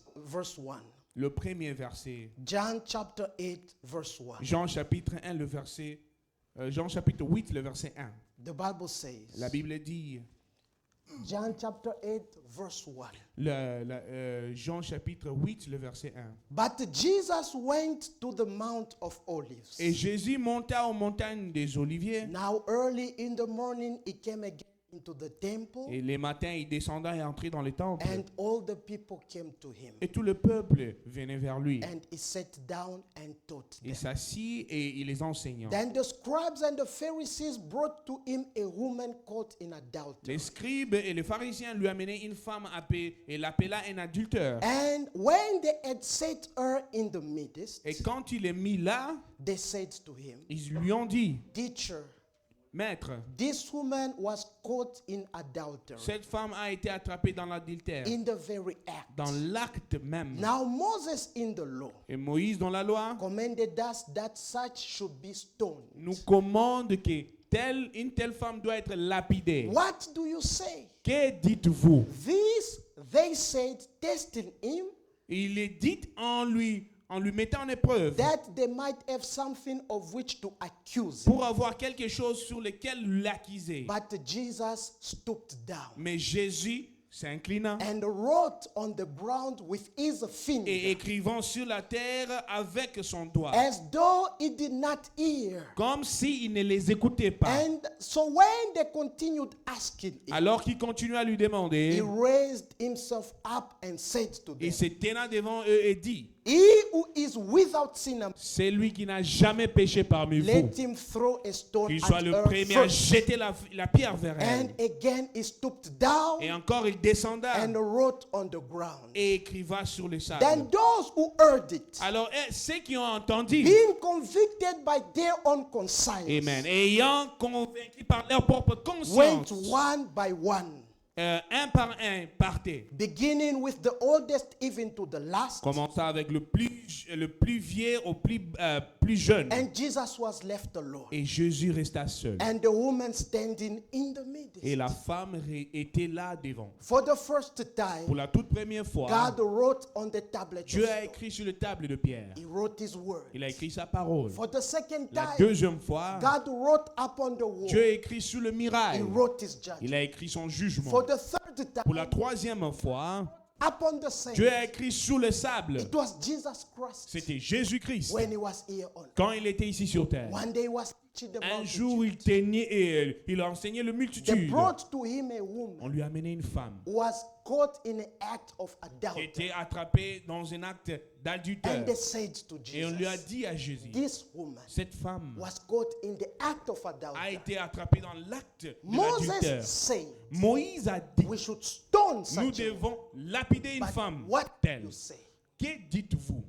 1.
le premier verset.
John chapter 8, verse 1.
Jean chapitre 1, le verset. Jean chapitre 8, le verset 1.
The Bible says,
La Bible dit,
John chapter 8, verse 1.
Jean chapitre 8, le verset 1.
But Jesus went to the Mount of Olives.
Et Jésus monta aux montagnes des Oliviers.
Now early in the morning he came again into the temple,
Et les matins, il descendait et entrait dans le temple.
and all the people came to him.
Et tout le peuple venait vers lui.
And he sat down and taught
Il
them.
s'assit et il les enseignait.
Then the scribes and the Pharisees brought to him a woman caught in adultery.
Les scribes et les pharisiens lui amenaient une femme et l'appela un adultère.
And when they had set her in the midst,
Et quand il est mis là,
they said to him,
ils lui ont dit,
Teacher,
Maître,
this woman was caught in adultery,
cette femme a été attrapée dans l'adultère,
in the very act.
dans l'acte même.
Now Moses in the law
Et Moïse, dans la loi,
commanded us that such should be stoned.
nous commande que une telle femme doit être lapidée.
What do you say?
Que dites-vous?
This, they said, testing him,
Il est dit en lui mettant en épreuve
that they might have something of which to accuse him.
pour avoir quelque chose sur lequel l'accuser.
But Jesus stooped down
Mais Jésus s'inclinant
and wrote on the ground with his
et
finger,
écrivant sur la terre avec son doigt,
as though he did not hear.
comme s'il ne les écoutait pas.
And so when they continued asking him,
Alors qu'il continue à lui demander,
he raised himself up and said to
il
them,
se tenant devant eux et dit,
he who is without sin,
c'est lui qui n'a jamais péché parmi vous,
let him throw a stone
qu'il
at
soit le
her
premier à
first.
jeter la pierre vers
And
elle.
again he stooped down
Et encore il descenda
and wrote on the ground.
et écriva sur le
Then
sable.
those who heard it,
Alors ceux qui ont entendu,
being convicted by their own conscience,
Amen, ayant convaincu par leur propre
went
conscience,
one by one,
un par un partaient.
beginning with the oldest even to the last.
Commença avec le plus vieux au plus jeune.
And Jesus was left alone.
Et Jésus resta seul.
And the woman standing in the midst.
Et la femme était là devant.
For the first
Pour
time,
la toute première fois,
God wrote on the tablet of
Dieu a
stone.
écrit sur le table de pierre.
He wrote his word.
Il a écrit sa parole.
For the second
La
time,
deuxième fois,
God wrote upon the wall.
Dieu a écrit sur le
He
mirail.
wrote his
Il
judgment.
a écrit son jugement.
For the third
Pour la
time,
troisième fois,
upon the same.
Dieu a écrit sur le sable.
It was Jesus Christ
C'était Jésus-Christ.
when he was here on earth.
Quand il était ici sur terre.
One day he was teaching the
Un
multitude.
jour, il tenait et il a enseigné le
They
multitude.
brought to him a woman
On lui a amené une femme
who was caught in an act of
qui
adultery.
était attrapée dans un acte d'adultère.
And they said to
Et on lui a
Jesus,
dit à Jésus,
this woman
cette femme
was caught in the act of
a
adultery.
été attrapée dans l'acte de
Moses
l'adultère.
said
Moïse a dit,
we should stone
nous
such a woman.
devons lapider une
But
femme
what do
telle.
you say?
Que dites-vous?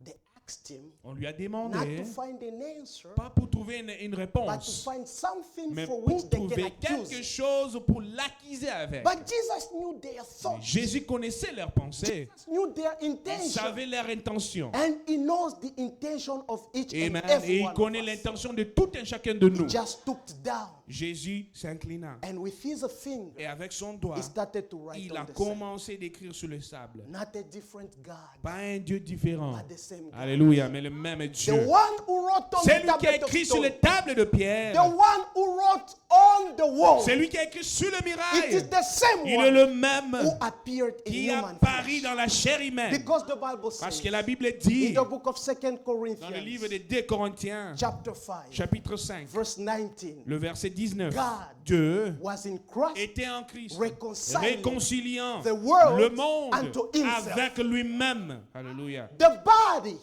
They asked him
On lui a
not
demandé,
to find an answer,
pas pour trouver une
but to
réponse,
find something
mais
for
pour
which they can
trouver
accuse
quelque
him.
chose pour l'accuser avec.
But Jesus knew their thoughts,
Jésus connaissait leurs pensées,
knew their
il
intention,
savait leur intention.
and he knows the intention of each and
Amen.
every
Et il
one
connaît
of us.
l'intention de tout un chacun de nous.
He just stooped down,
Jésus s'inclina
and with his finger,
et avec son doigt,
he started to write
il
on
a
the sand.
commencé d'écrire sur le sable.
Not a different God,
Pas un Dieu différent.
but the same God.
Alléluia, mais le même
The
Dieu.
one who wrote on
C'est
the
lui qui a
tablet of
écrit sur
stone.
les tables de
The
pierre.
one who wrote on the wall.
C'est lui qui a écrit sur le
It is
mirail.
the same
Il est
one
le
who
même
appeared in
qui
human
apparut
flesh.
dans la chair humaine.
Because the Bible
Parce
says
que la Bible
in
dit
the book of 2
dans le livre
Corinthians,
de 2 Corinthiens,
chapter 5,
chapitre 5,
verse 19,
le verset 19,
God
Dieu
was in Christ
était en Christ,
reconciling
réconciliant
the world
le monde
unto himself.
avec lui-même. Alléluia.
The body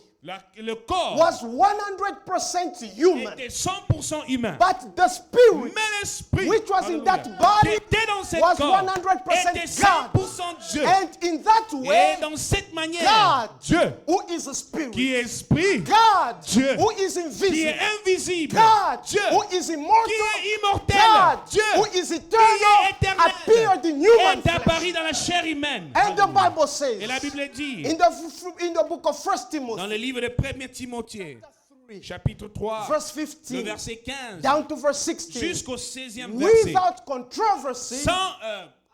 Le corps
was 100% human,
était 100% humain.
but the spirit
Mais l'esprit
which was in
alléluia,
that body
qui était dans ce
was
corps
100%
était
God.
100% Dieu.
And in that way,
Et dans cette manière,
God,
Dieu,
who is a spirit,
qui est esprit,
God,
Dieu,
who is
qui
invisible,
est invisible,
God,
Dieu,
who is immortal,
qui est immortel,
God,
Dieu,
who is
qui est
eternal,
éternel,
appeared in human
est apparu
flesh.
dans la chair humaine.
And the
Alléluia.
Bible says,
Et la Bible dit,
in the book of 1
dans
Timothy,
le livre de 1 Timothée, chapitre 3,
verse
le
15,
verset 15,
down to verse 16,
jusqu'au 16e verset,
without controversy,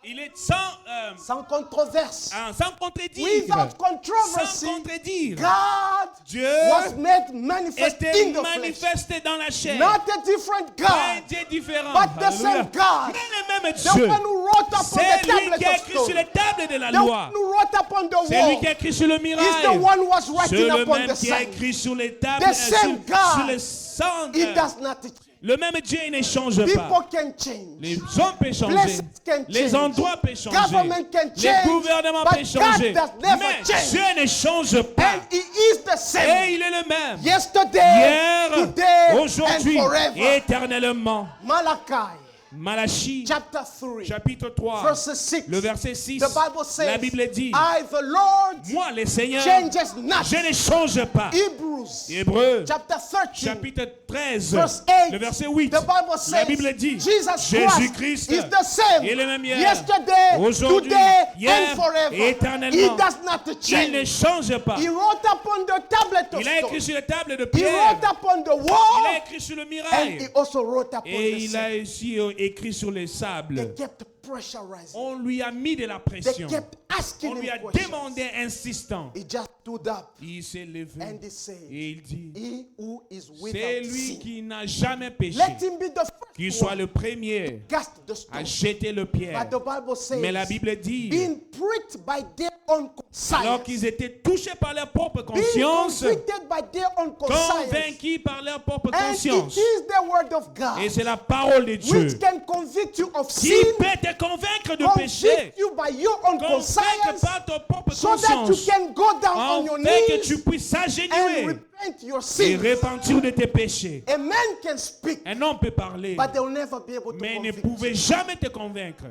il est
sans controverse,
sans contredire,
without controversy,
sans contredire,
God
Dieu
was made manifest
était
in the flesh.
manifesté dans la chair.
Not a different
Pas un
God,
Dieu différent,
but the
alléluia.
same God.
Mais le même
The
Dieu.
one who wrote upon
C'est
the
lui qui
tablet
a
of
écrit sur
stone.
les tables de la
The
loi.
one who wrote upon the
C'est lui
wall
qui a écrit sur le
is the
mirail.
one who was
C'est
writing
le
upon
même
the
qui a
sand.
écrit sur les tables,
The same God.
sur les cendres.
It does not change.
Le même Dieu il ne change pas.
People can change.
Les hommes peuvent changer.
Places can
Les
change.
endroits peuvent changer.
Government can
Les
change.
gouvernements
But
peuvent changer.
God does never
Mais
change.
Dieu ne change pas.
And he is the same.
Et il est le même.
Yesterday,
Hier,
today,
aujourd'hui,
and forever.
éternellement.
Malachi
Malachie,
chapter 3,
chapitre 3,
verse 6.
le verset 6,
The Bible says,
la Bible dit,
I, the Lord,
moi, le Seigneur,
changes not.
je ne change pas.
Hebrews,
Hébreux,
chapter 13,
chapitre 13,
verse 8.
le verset 8,
The Bible says,
la Bible dit,
Jesus
Jésus-Christ
is the same
est le même hier,
yesterday,
aujourd'hui,
today,
hier
and forever.
et éternellement.
He does not
Il ne
change.
change pas.
He wrote upon the tablet of
Il a écrit
stone.
sur la table de
He
pierre.
wrote upon the
Il a
wall.
écrit sur le
And
mirail.
he also wrote upon
Et
the
il
sea.
a aussi écrit sur les
They
sables.
kept pressurizing.
On lui a mis de la
They
pression.
kept asking
On lui a
him questions.
demandé insistant.
He just stood up
Il s'est levé
and he said,
et il dit,
he who is
c'est
without
lui
sin,
qui n'a jamais péché,
let him be the
qu'il
first
soit
one
le premier
to cast the
à
stone.
jeter le pierre.
But the Bible says,
Mais la Bible dit,
being pricked by their own
alors
conscience,
qu'ils étaient touchés par leur propre
being
conscience,
convicted by their own conscience,
convaincus par leur propre
and
conscience,
it is the word of God
et c'est la parole de Dieu
which can convict you of
qui
sin,
peut te convaincre de péché,
convict you by your own
convaincre
conscience,
par ton propre
so that you
conscience,
can go down on your
afin que
knees
tu puisses
and
s'agenouiller
repent your
et
sins.
repentir de tes péchés.
A man can speak,
Un homme peut parler,
but they'll never be able to
mais ne
convict you.
pouvait jamais te convaincre.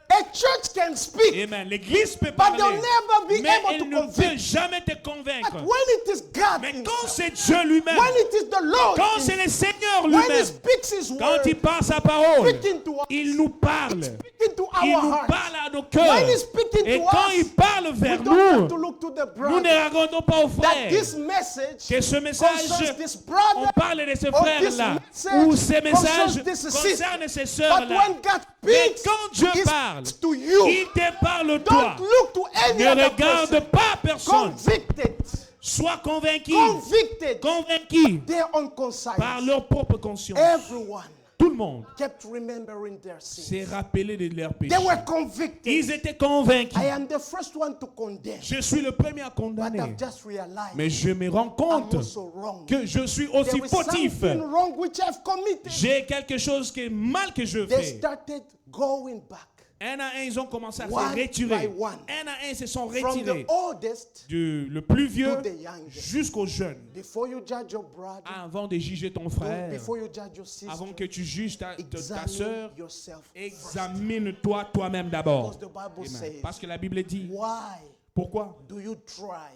A church can speak,
Amen. L'église peut
but
parler,
they'll never be
mais
able
elle
to
ne peut
convict.
jamais te
But
convaincre.
when it is God
Mais quand
himself,
c'est Dieu lui-même,
when it is the Lord
quand c'est
himself,
le Seigneur
when he
lui-même,
speaks his
quand
word,
il parle sa parole,
speaking to us,
il nous parle.
speaking to
Il
our
nous
hearts.
parle à nos
When
cœurs.
he's speaking
Et
to
quand
us,
il parle
we
vers
don't have to
nous,
look to the
nous ne
brother.
regardons pas aux
That
frères.
this message
Que ce message,
concerns this
on
brother,
parle de ce
or
frère-là,
this
ou
message
ces messages
concerns this sister.
concernent ces
But
sœurs-là.
when God
Mais
speaks,
quand Dieu
he
parle,
speaks to you.
il te parle toi.
Don't look to any
Ne
other
regarde
person.
pas personne.
Convicted.
Sois convaincu,
Convicted.
convaincu
Their own conscience.
par leur propre conscience.
Everyone
Tout le monde
kept remembering their sins.
s'est rappelé de leurs péchés.
They were convicted.
Ils étaient convaincus.
I am the first one to condemn.
Je suis le premier à
But
condamner.
I've just realized
Mais je me rends
I'm
compte
also wrong.
que je suis aussi
There is
fautif.
something wrong which I've committed.
J'ai quelque chose qui est mal que je
They
fais.
started going back
Un à un, ils ont commencé à
One
se retirer.
by one.
Un à un, ils se sont
from the
retirés.
oldest
Le plus vieux
to the youngest.
jusqu'au jeune.
Before you judge your brother,
Avant de juger ton frère,
before you judge your sister,
avant que tu juges ta
examine
sœur,
yourself first.
examine-toi toi-même d'abord.
Because the Bible
Amen.
says,
Parce que la Bible dit,
why
pourquoi
do you try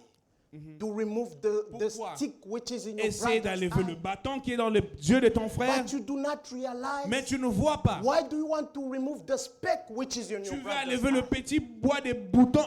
to remove the
Pourquoi
stick which is in your
essaie
brother's
d'enlever le
eye,
bâton qui est dans le Dieu de ton frère,
but you do not realize
mais tu ne vois pas.
why do you want to remove the speck which is in
Tu
your
veux
brother's
enlever le
eye?
petit bois de boutons,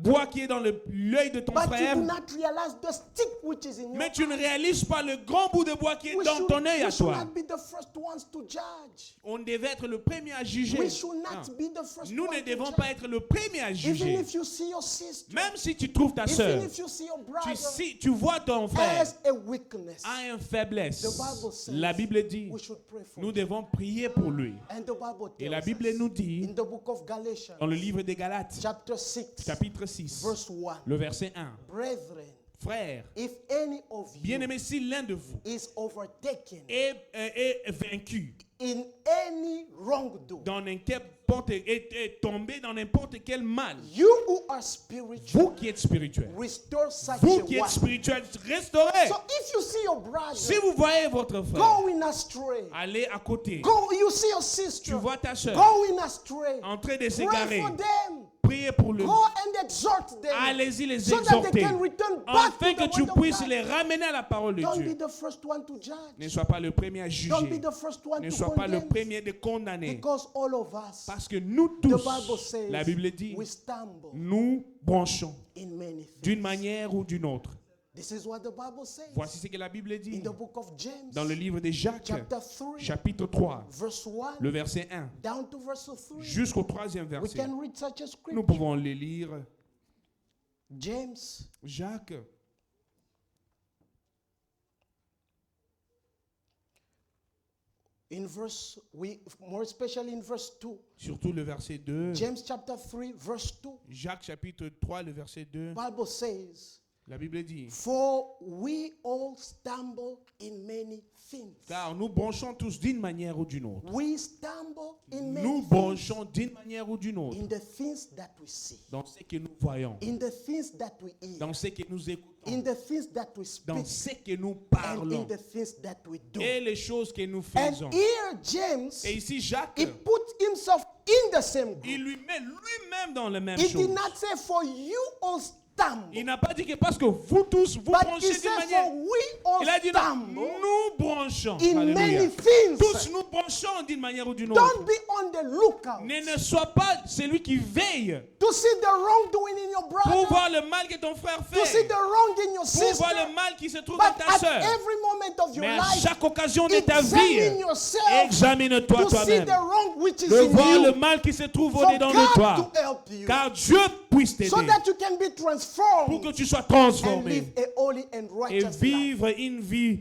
bois qui est dans l'œil de ton
But you
frère,
do not realize the stick which is in your
mais tu ne réalises pas le grand bout de bois qui est
We
dans
should,
ton œil
we
à
should
toi.
not be the first ones to judge.
On devait être le premier à juger.
We should
Non.
not be the first
Nous
one
ne
to
devons
judge.
pas être le premier à
Even
juger.
if you see your sister,
Même si tu trouves ta sœur,
even if you see your brother
tu vois ton frère
as a weakness,
a une faiblesse.
the Bible says
La Bible dit,
we should pray for
nous
him.
devons prier pour lui.
And the Bible
Et la
tells
Bible
us
nous dit,
in the book of Galatians,
dans le livre des Galates,
chapter 6,
chapitre 6,
verse 1,
le verset 1,
brethren,
frère,
if any of you
bien-aimé, si l'un de vous
is overtaken
est vaincu
in any wrongdoing,
dans est tombé dans n'importe quel mal,
you who are spiritual,
vous qui êtes spirituel,
restore such
vous
a
qui êtes
one.
spirituel, restaurez.
So if you see your brother
Si vous voyez votre frère
going astray,
aller à côté,
you see your
tu
sister
vois ta soeur
going astray,
en train de
pray
s'égarer,
for them.
priez pour lui.
Go and exhort them.
Allez-y les
So that they
exhorter,
can return back
afin
to
que
the
tu
word of
puisses
God.
les ramener à la parole de
Don't be
Dieu.
the first one to judge.
Ne sois pas le premier à
Don't be
juger.
the first one
Ne
to
sois pas le
condemn.
premier de condamner.
Because all of us,
Parce que nous
the Bible
tous,
says,
la Bible dit,
we stumble
nous branchons
in many things.
d'une manière ou d'une autre.
This is what the Bible says.
Voici ce que la Bible
In
dit
the book of James,
dans le livre de Jacques,
chapter 3,
chapitre 3,
verse 1,
le verset 1,
down to verse 3.
jusqu'au troisième
We
verset.
can read such a
Nous
scripture.
pouvons les lire.
James,
Jacques,
in verse, more especially in verse 2.
surtout le verset 2.
James chapter 3, verse 2.
Jacques chapitre 3, le verset 2.
Bible says,
La Bible dit,
For we all stumble in many things.
car nous branchons tous d'une manière ou d'une autre.
We stumble in many
Nous
things.
branchons d'une manière ou d'une autre.
In the things that we see.
Dans ce que nous voyons.
In the things that we hear.
Dans ce que nous écoutons.
In the things that we
Dans
speak.
ce que nous
And in
parlons.
the things that we do.
Et les choses que nous
And
faisons.
here James,
Et ici, Jacques,
he put himself in the same group.
il lui met lui-même dans le même
He
chose.
did not say for you all stumble.
Il n'a pas dit que parce que vous tous, vous
But he
branchez d'une
said
manière.
for we all
Il a dit non,
stumble
nous branchons.
in
Alléluia.
many things.
Tous nous branchons d'une manière ou d'une autre.
Don't be on the lookout
Ne sois pas celui qui veille
to see the wrongdoing in your
pour
brother,
voir le mal que ton frère
to see
fait,
the wrong in your
pour
sister.
voir le mal qui se trouve dans
But
ta
at
sœur.
every moment of your
Mais à
life,
chaque occasion de ta
examine
vie,
yourself
examine-toi
to see
toi-même.
the wrong which is
De
in
voir
you
le mal qui se trouve
for
au-dedans de
God
toi.
to help you,
Car Dieu puisse t'aider
so that you can be
pour
transformed
que tu sois
and
transformé
live a holy and
et
righteous life.
vivre une vie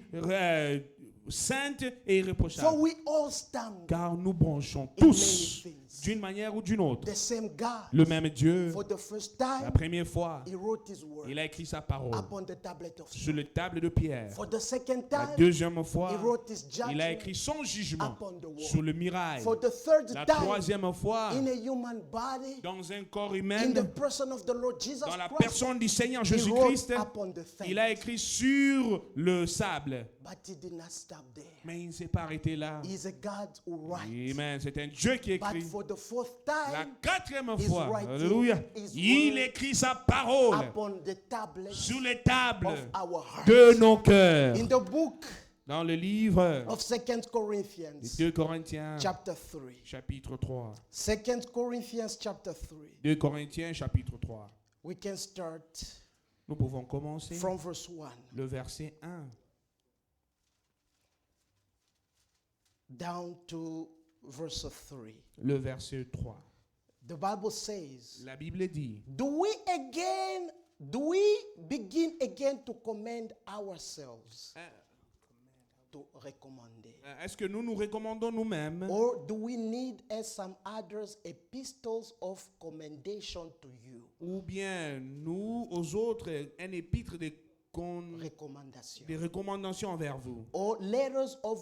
sainte et
For
irréprochable.
we all stumble
Car nous branchons
in
tous,
many things.
d'une manière ou d'une autre,
The same God,
le même Dieu.
for the first
La
time,
première fois,
he wrote his word
il a écrit sa parole
upon the tablet of
sur
stone.
les tables de pierre.
For the second
La
time,
deuxième
he
fois,
wrote his
il a
judgment
écrit son jugement
upon the wall.
sur le mirail.
For the third
La
time,
troisième fois,
in a human body,
dans un corps
in
humain,
the person of the Lord Jesus
dans la
Christ,
personne du Seigneur
he
Jésus-Christ,
wrote upon the faith.
il a écrit sur le sable.
But he did not stop there.
Mais il ne s'est pas arrêté là.
He is a God who writes.
Amen. C'est un Dieu qui
But
écrit.
for the fourth
La
time,
quatrième
He's
fois,
writing
alléluia,
His
il
word
écrit sa parole
upon the tablet
sur les tables
of our heart.
de nos cœurs.
In the book
Dans le livre
of 2
des
Corinthians,
2 Corinthiens,
chapter 3.
chapitre 3.
2 Corinthians, chapter 3.
2 Corinthiens, chapitre 3.
We can start
Nous pouvons commencer
from verse 1
le verset 1
down to verse 3.
le verset 3.
The Bible says,
La Bible dit,
do we begin again to commend ourselves? To recommander.
est-ce que nous nous recommandons nous-mêmes
Or do we need, as some others, epistles of commendation to you?
ou bien nous, aux autres, un épître
Recommendation.
des recommandations envers vous
Or letters of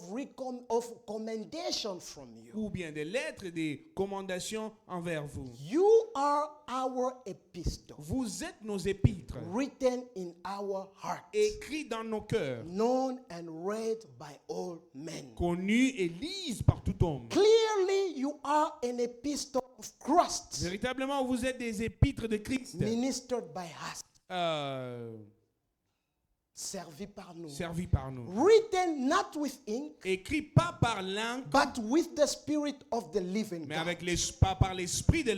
commendation from you?
ou bien des lettres des recommandations envers vous.
You are our epistle,
Vous êtes nos épîtres,
written in our heart,
écrits dans nos cœurs,
known and read by all men.
connus et lisent par tout homme.
Clearly, you are an epistle of Christ,
Véritablement, vous êtes des épîtres de Christ,
ministered by us, servi par nous,
servis par nous.
written not with ink,
Écrits pas par l'encre,
but with the Spirit of the living
mais
God.
avec pas par l'esprit de
Not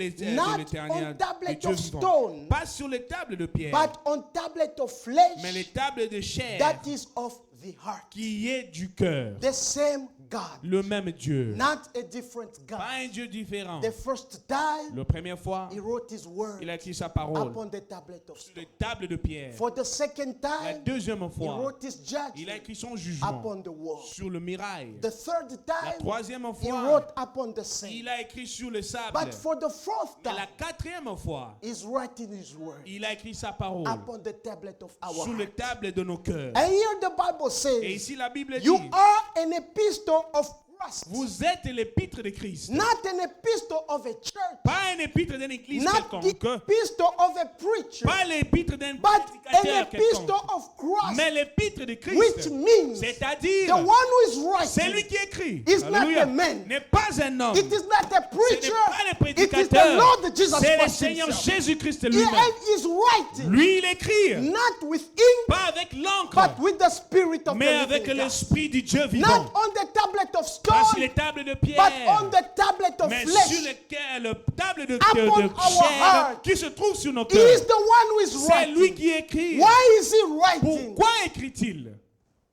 l'éternel,
on
du
tablet
Dieu
of
vivant.
stone,
Pas sur les tables de pierre,
but on tablet of
mais les
flesh,
tables de chair
that is of the heart.
qui est du cœur.
The same God,
Le même Dieu,
not a different God.
pas un Dieu différent.
The first time,
La première fois,
he wrote his word
il a écrit sa parole
upon the tablet of
sur
stone.
les tables de pierre.
For the second
La
time,
deuxième
he
fois,
wrote his
il a
judgment
écrit son jugement
upon the wall.
sur le mirail.
The third
La
time,
troisième
he
fois,
wrote upon the same.
il a écrit sur le sable.
But for the fourth
Mais la
time,
quatrième fois,
he's writing his word
il a écrit sa parole
upon the tablet of our
sur les
heart.
tables de nos cœurs.
And here the Bible
Et
says,
ici, la Bible dit,
you are an epistle of Christ,
vous êtes l'épître de Christ.
not an epistle of a church,
Pas un épître d'une église
not the
quelconque.
epistle of a preacher,
Pas l'épître d'un
but an
prédicateur
epistle
quelconque.
of Christ,
Mais l'épître de
which
Christ.
means
C'est-à-dire,
the one who is
c'est lui
writing
qui écrit.
is not
Alléluia.
a man.
N'est pas un homme.
It is not a
Ce n'est
preacher.
pas le
It is the
prédicateur.
Lord Jesus
C'est le
Christ
Seigneur
himself.
Jésus-Christ
He
lui-même.
is writing
Lui, il écrit.
not with ink,
Pas avec l'encre,
but with the Spirit of
mais
the
avec
living God.
l'esprit du Dieu vivant.
Not on the tablet of
Pas sur
stone,
les tables de
but
pierre,
on the tablet of
mais sur
flesh.
lesquelles le table de
Upon our
chair
heart.
qui se trouve sur nos
He is
cœurs.
the one who is
C'est lui
writing.
qui écrit.
Why is he writing?
Pourquoi écrit-il?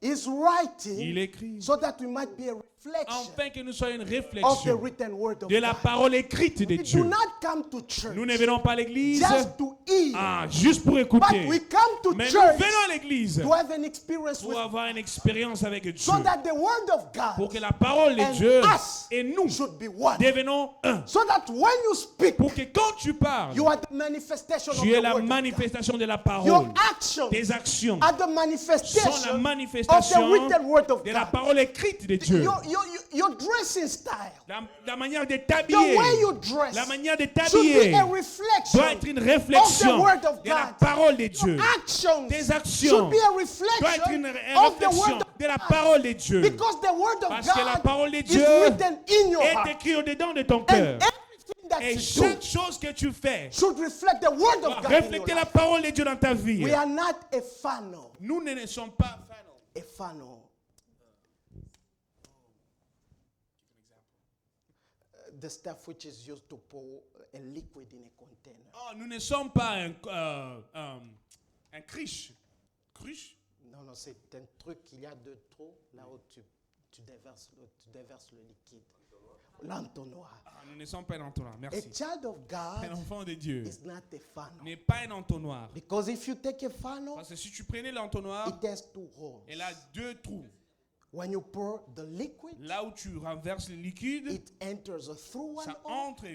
is writing
Il écrit
so that we might be a reflection
afin que nous soyons une
of the
réflexion
written word of
de la
God.
parole écrite de
We do
Dieu.
not come to church
Nous ne venons pas à l'église
just to eat,
juste pour
but
écouter.
we come to
Mais nous
church
venons à l'église
to have an experience
pour
with,
avoir une expérience avec Dieu.
so that the word of
Pour
God
que la parole de
and
Dieu
us
et nous
should be one.
devenons un.
So that when you speak,
Pour que quand tu parles,
you are the manifestation of
tu
the
es la
word of God.
manifestation de la
Your
parole.
actions
Tes actions
are the
sont la
manifestation of the
manifestation
written word of
de la
God.
parole écrite de Dieu.
Your dressing style,
La manière de
the
t'habiller,
way you dress,
la manière de
should be
t'habiller
a reflection
doit être une
of the
réflexion
word of
de la
God.
parole de Dieu.
Your actions
Tes actions
should be a
doit être
reflection
une
of the
réflexion
word of
de la
God.
parole de Dieu.
Because the word of
Parce que la
God
parole de
is
Dieu
written in your
est
heart.
écrite au-dedans de ton
And
cœur.
everything that
Et
you
chaque
do
chose que tu fais
should reflect the word
doit
of God in your
refléter la
life.
parole de Dieu dans ta vie.
We are not a funnel.
Nous ne sommes pas
A funnel. The stuff which is used to pour a liquid in a container.
Oh, nous ne sommes pas un criche. Cruche?
Non, non, c'est un truc, il y a deux trous là où tu déverses le liquide. L'entonnoir.
Nous ne sommes pas un entonnoir,
A
merci.
child of
Un
God
enfant de Dieu
is not a funnel.
n'est pas un entonnoir.
Because if you take a funnel,
Parce que si tu prenais l'entonnoir,
it has two holes.
elle a deux trous.
When you pour the liquid,
Là où tu renverses le liquide,
it enters through one
ça
hole
entre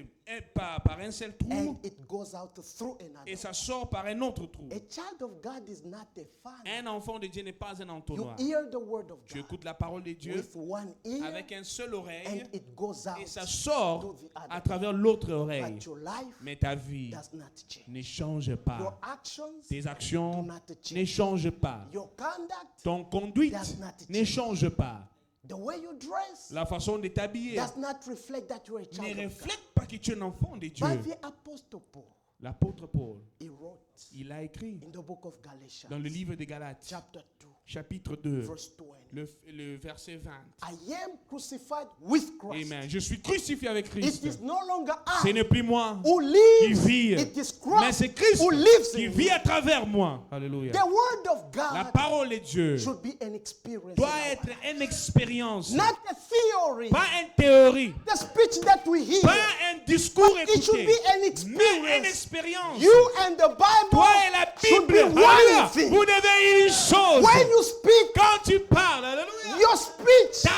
par un seul trou
and it goes out through another.
et ça sort par un autre trou.
A child of God is not a funnel.
Un enfant de Dieu n'est pas un
You
entonnoir.
hear the word of
Tu
God
écoutes la parole de Dieu
with one ear
avec un seul oreille
and it goes out
et ça sort
to the
à
other.
travers l'autre oreille.
But your life
Mais ta vie
does not change.
ne change
Your
pas.
actions
Tes actions
do not
ne
change.
changent pas.
Your conduct,
Ton conduite
does not
ne
change.
change pas.
the way you dress,
La façon de t'habiller
does not reflect that you're a
ne
child of God.
reflète pas que tu es un enfant de Dieu.
But the Apostle Paul,
L'apôtre Paul,
he wrote
il a écrit
in the book of Galatians,
dans le livre des Galates,
chapter 2,
chapitre 2,
verse 20.
le verset 20.
I am crucified with Christ.
Amen. Je suis crucifié avec
It
Christ.
is no longer
Ce
I
n'est plus moi
who
qui
lives,
vis,
it is
mais
Christ
c'est Christ
who lives
qui
in
vit
me.
à travers moi. Alléluia.
The word of
La
God
parole de Dieu
should be an experience. in
doit
our
être
life.
une expérience,
Not a theory.
pas une théorie,
The speech that we hear.
pas un discours
But it should
écouté,
be an
mais une
experience.
expérience.
You and the Bible
Toi et la
should be
Bible,
one
alléluia,
thing.
vous devez une chose.
When you speak,
Quand tu parles, alléluia,
your speech
ta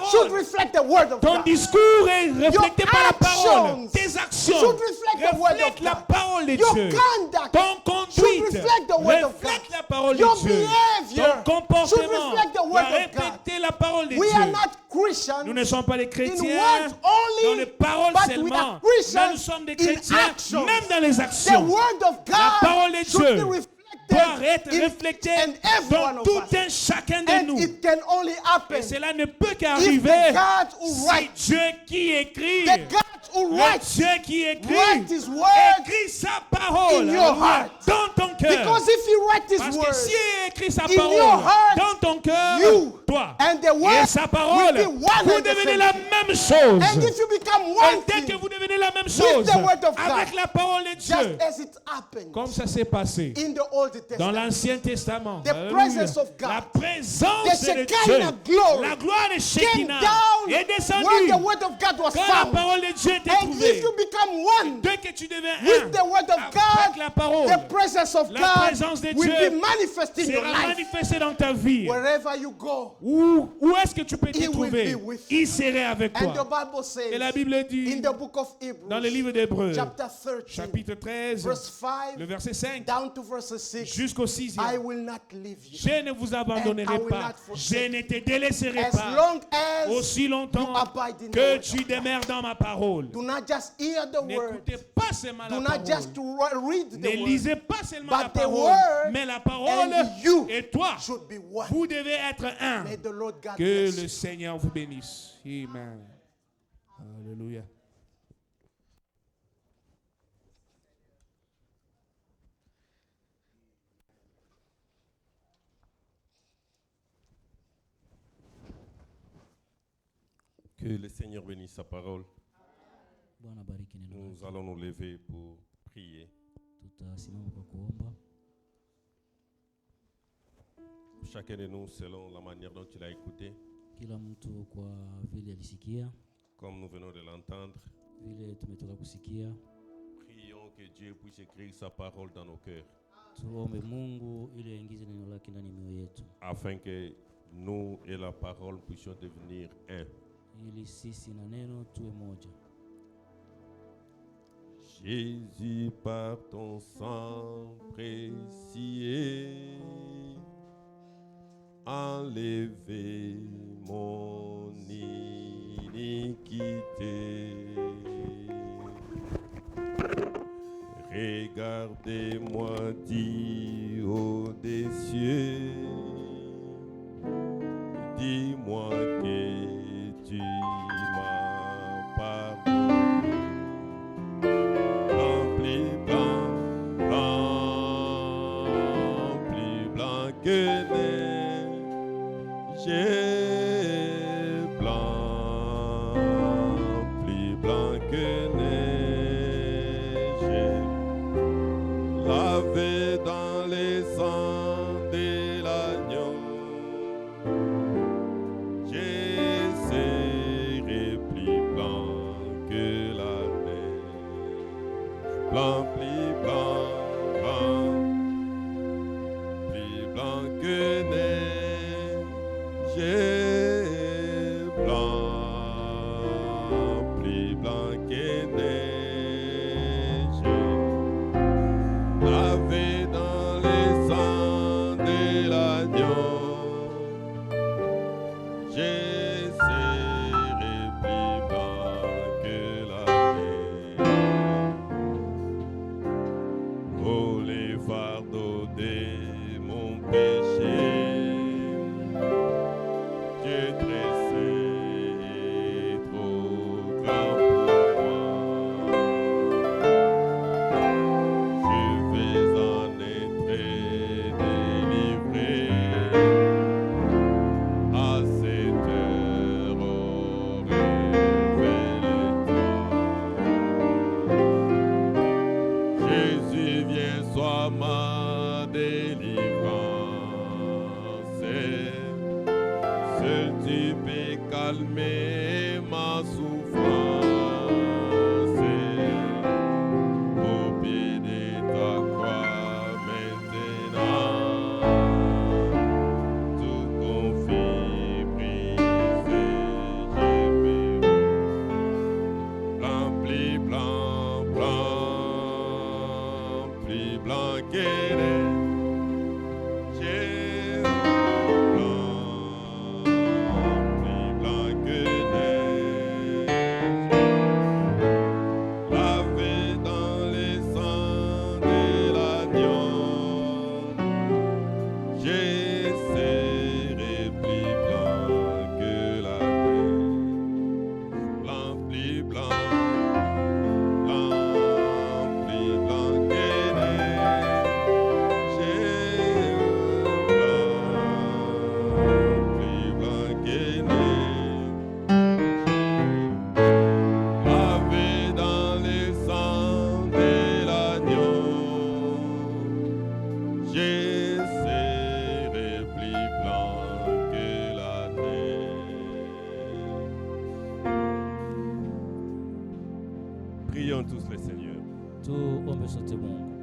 should
parole,
reflect the word of
ton
God.
discours est reflété
Your
par la parole.
actions
Tes actions
should reflect the word of
reflètent la
God.
parole de
Your
Dieu.
conduct
Ton
should
conduite
reflect the word of
reflète
God.
la parole
Your
de Dieu.
behavior
Ton comportement
should reflect the
doit
word of God.
refléter la parole de
We are
Dieu.
not Christians
Nous ne sommes pas des
in
chrétiens
words
dans
only,
les paroles
but we
seulement,
are
mais
Christians
nous sommes des
in
chrétiens
actions.
même dans les
The
actions.
word of
La parole
God
de
should
Dieu
be reflected
doit être
in
reflétée
and every one
dans
of
tout
us.
un chacun de
And
nous.
it can only happen
Et cela ne peut
if
qu'arriver
the God who
si
writes,
Dieu qui écrit,
the God who
le
writes,
Dieu qui écrit,
write His word.
écrit sa parole
in your
alléluia,
heart.
dans ton cœur.
Because if you write His
Parce que
word,
si il écrit sa
in your
parole
heart,
dans ton cœur,
you
toi
and the
et
word
sa parole,
will be one
vous
and the
devenez
same
la
thing.
même chose.
And if you become
Et
one
dès que
thing,
vous devenez la même chose
the word of
avec
God,
la parole de
just
Dieu,
as it happened
comme ça s'est passé
in the Old
dans
Testament,
l'Ancien Testament,
The
alléluia,
presence of God,
la présence
the
de Dieu,
Shekinah glory
la gloire de
came
Shekinah
down
est
where
descendue
the word of God was
quand la
found.
parole de Dieu était
And
trouvée.
if you become one
Dès que tu deviens un
with the word of
avec
God,
la parole,
the presence of
la
God
présence de
will
Dieu
be manifest in your
sera
life.
manifestée dans ta vie.
Wherever you go,
Où est-ce que tu peux
He
te
will
trouver?
be with
Il serait avec
and the
toi.
Bible
Et la
says
Bible dit
in the book of
dans le
Hebrews,
livre d'Hébreux,
chapter 13,
chapitre 13,
verse 5
le verset 5
down to verse 6,
jusqu'au
I
6e.
will not leave you
Je ne vous abandonnerai
and I will
pas.
not forsake
Je ne te délaisserai
as
pas.
long as
Aussi longtemps
you abide in the
que
word
tu
of God.
demeures dans ma parole.
Do not just hear the word.
N'écoutez pas seulement
Do
la
not
parole.
just read the
Ne
word.
lisez pas seulement
But
la
the
parole,
word
mais la parole
and you
et toi,
should be one.
vous devez être un.
May the Lord God
Que
bless
le
you.
Seigneur vous bénisse. Amen. Alléluia.
Que le Seigneur bénisse sa parole.
Bwana bariki neno
Nous
lake.
allons nous lever pour prier.
Tutasimama kwa kuomba.
chacun de nous selon la manière dont il a écouté,
Kila mtu kwa vile alisikia,
comme nous venons de l'entendre.
vile tumetoka kusikia.
Prions que Dieu puisse écrire sa parole dans nos cœurs,
Tuombe Mungu ili aingize neno lake ndani ya mioyo yetu,
afin que nous et la parole puissions devenir un.
ili sisi na neno tuwe moja.
Jésus, par ton sang précieux, enlevez mon iniquité. Regardez-moi du haut des cieux, dis-moi que tu m'as pardonné. Plus blanc, plus blanc que neige, blanc, plus blanc que neige, lavé dans les sangs de l'agneau, je serai plus blanc que la neige. Blanc, plus blanc, blanc, plus blanc que neige, blanc, plus blanc que neige, lavé dans les sangs de l'agneau, je serai plus blanc que la neige. Oh, les fardeaux de mon péché, Dieu très saint est trop grand pour moi. Je vais en être délivré à cette heure, oh, révèle-toi. Jésus, viens, sois ma délivrance. Seul tu peux calmer ma souffrance. Au pied de ta croix maintenant, tout conflit brisé, j'ai péri. Blanc, plus blanc, blanc, plus blanc que neige, blanc, plus blanc que neige, lavé dans les sangs de l'agneau, je serai plus blanc que la neige. Blanc, plus blanc, blanc, plus blanc que neige, blanc, plus blanc que neige, lavé dans les sangs de l'agneau, je serai plus blanc que la neige. Prions tous le Seigneur.
Tuombe sote Mungu.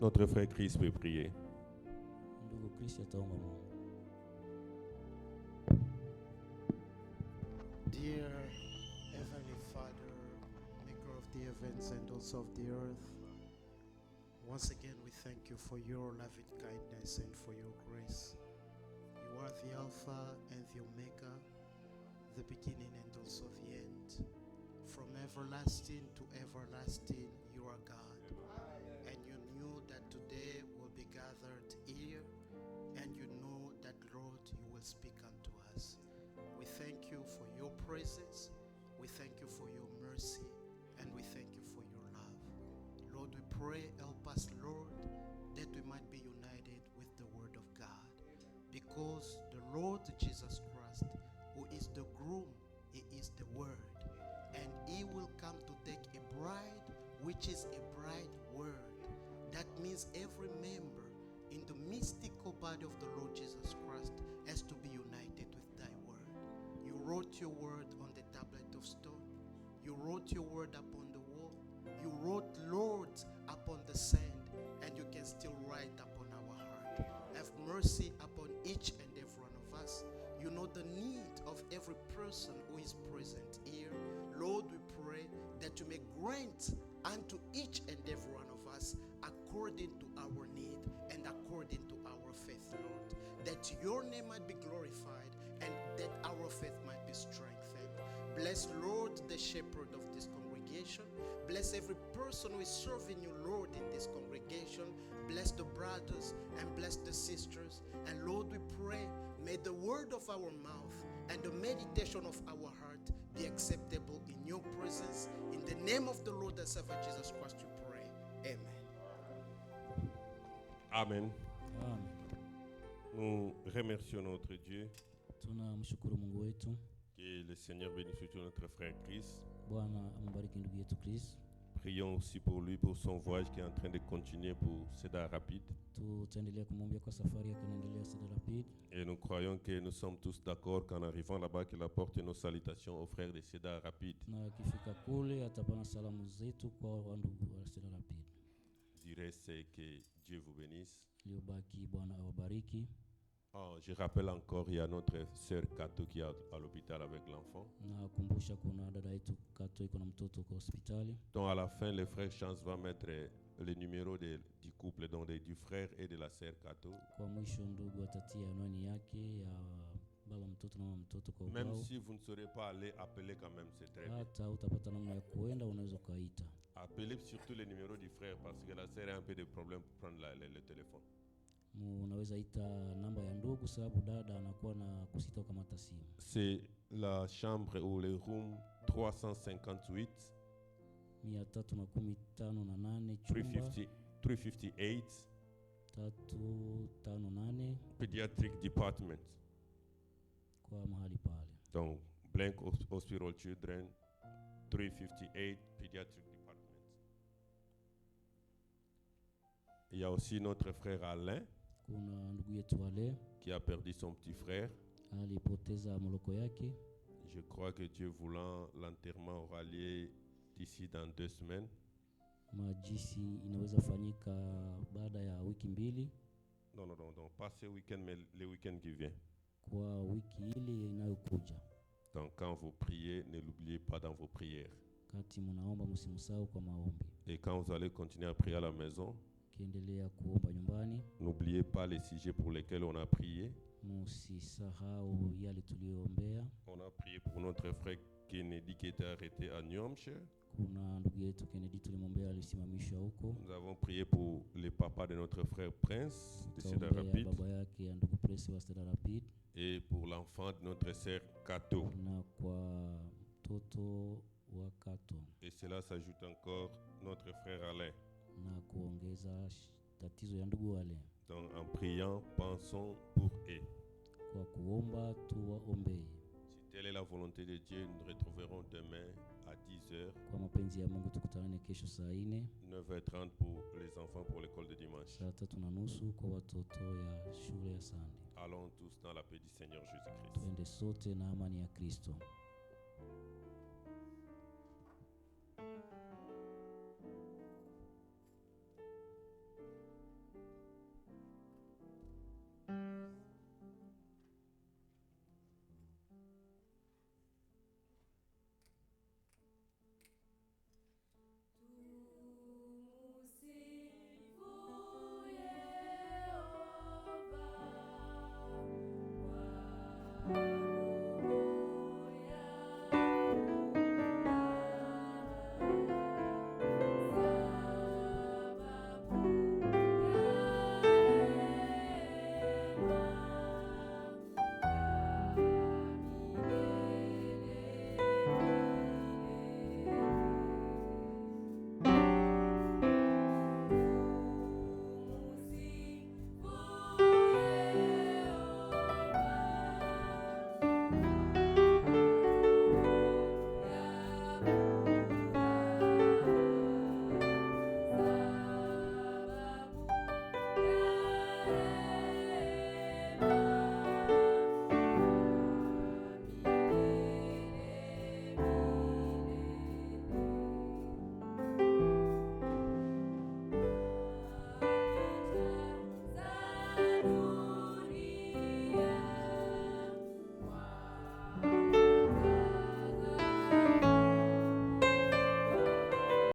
Notre frère Chris peut prier.
Ndugu Chris ataomba Mungu.
Dear Heavenly Father, maker of the heavens and also of the earth, once again we thank you for your loving kindness and for your grace. You are the Alpha and the Omega, the beginning and also the end. From everlasting to everlasting, you are God. And you knew that today we'll be gathered here, and you know that, Lord, you will speak unto us. We thank you for your presence, we thank you for your mercy, and we thank you for your love. Lord, we pray, help us, Lord, that we might be united with the Word of God. Because the Lord Jesus Christ, who is the groom, he is the Word. And he will come to take a bride, which is a bride word. That means every member in the mystical body of the Lord Jesus Christ has to be united with thy word. You wrote your word on the tablet of stone. You wrote your word upon the wall. You wrote, Lord, upon the sand, and you can still write upon our heart. Have mercy upon each and every one of us. You know the need of every person who is present here. Lord, we pray that you may grant unto each and every one of us according to our need and according to our faith, Lord. That your name might be glorified and that our faith might be strengthened. Bless, Lord, the shepherd of this congregation. Bless every person who is serving you, Lord, in this congregation. Bless the brothers and bless the sisters. And Lord, we pray, may the word of our mouth and the meditation of our heart be acceptable in your presence. In the name of the Lord and Savior Jesus Christ, we pray. Amen.
Amen.
Amen.
Nous remercions notre Dieu.
Tunamshukuru Mungu wetu.
Que le Seigneur bénisse surtout notre frère Chris.
Bwana ambariki ndugu yetu Chris.
Prions aussi pour lui, pour son voyage qui est en train de continuer pour Cedar Rapide.
Tutaendelea kumwombea kwa safari yake inaendelea Cedar Rapide.
Et nous croyons que nous sommes tous d'accord qu'en arrivant là-bas, qu'il apporte nos salutations aux frères de Cedar Rapide.
Na akifika kule atapana salamu zetu kwa wandugu wa Cedar Rapide.
Du reste, c'est que Dieu vous bénisse.
Liobaki Bwana awabariki.
Oh, je rappelle encore, il y a notre sœur Kato qui est à l'hôpital avec l'enfant.
Na kumbusha kuna dada yetu Kato iko na mtoto kwa hospitali.
Donc à la fin, le frère Chance va mettre le numéro du couple, donc du frère et de la sœur Kato.
Kwa mwisho ndugu atatia anwani yake ya baba mtoto na mama mtoto kwa
Même
ubao.
si vous ne saurez pas aller, appelez quand même, c'est très bien.
Hata utapata namna ya kuenda, unaweza ukaita.
Appelez surtout le numéro du frère parce que la sœur a un peu de problème pour prendre le téléphone.
Unaweza ita namba ya ndugu sababu dada anakuwa na kusita kukamata simu.
C'est la chambre ou le room 358
358
358
358
Pediatric Department.
kwa mahali pale.
Donc Blank Hospital Children 358 Pediatric Department. Il y a aussi notre frère Alain
Kuna ndugu yetu wale
qui a perdu son petit frère.
alipoteza moloko yake.
Je crois que Dieu voulant, l'enterrement aura lieu d'ici dans 2 semaines.
Majisi inaweza fanyika baada ya wiki mbili.
Non, pas ce week-end, mais le week-end qui vient.
Kwa wiki ile inayokuja.
Donc quand vous priez, ne l'oubliez pas dans vos prières.
Kati mnaomba msimsahau kwa maombi.
Et quand vous allez continuer à prier à la maison,
Kiendelea kuomba nyumbani.
n'oubliez pas les sujets pour lesquels on a prié.
Msisahau yale tuliyoombea.
On a prié pour notre frère Kennedy qui était arrêté à New Hampshire.
Kuna ndugu yetu Kennedy tulimwombea alisimamishwa huko.
Nous avons prié pour le papa de notre frère Prince de Cedar
Tukaombea
Rapide
baba yake ya ndugu Prince wa Cedar Rapide.
et pour l'enfant de notre sœur Kato.
Na kwa mtoto wa Kato.
Et cela s'ajoute encore notre frère Alain.
Na kuongeza tatizo ya ndugu wale.
Donc en priant, pensons pour eux.
Kwa kuomba tuwaombee.
Si telle est la volonté de Dieu, nous nous retrouverons demain à 10h,
Kwa mapenzi ya Mungu tukutanane kesho saa 4,
9h30 pour les enfants pour l'école de dimanche.
saa 3:30 kwa watoto ya shule ya Sunday.
Allons tous dans la paix du Seigneur Jésus-Christ.
Twende sote na amani ya Kristo.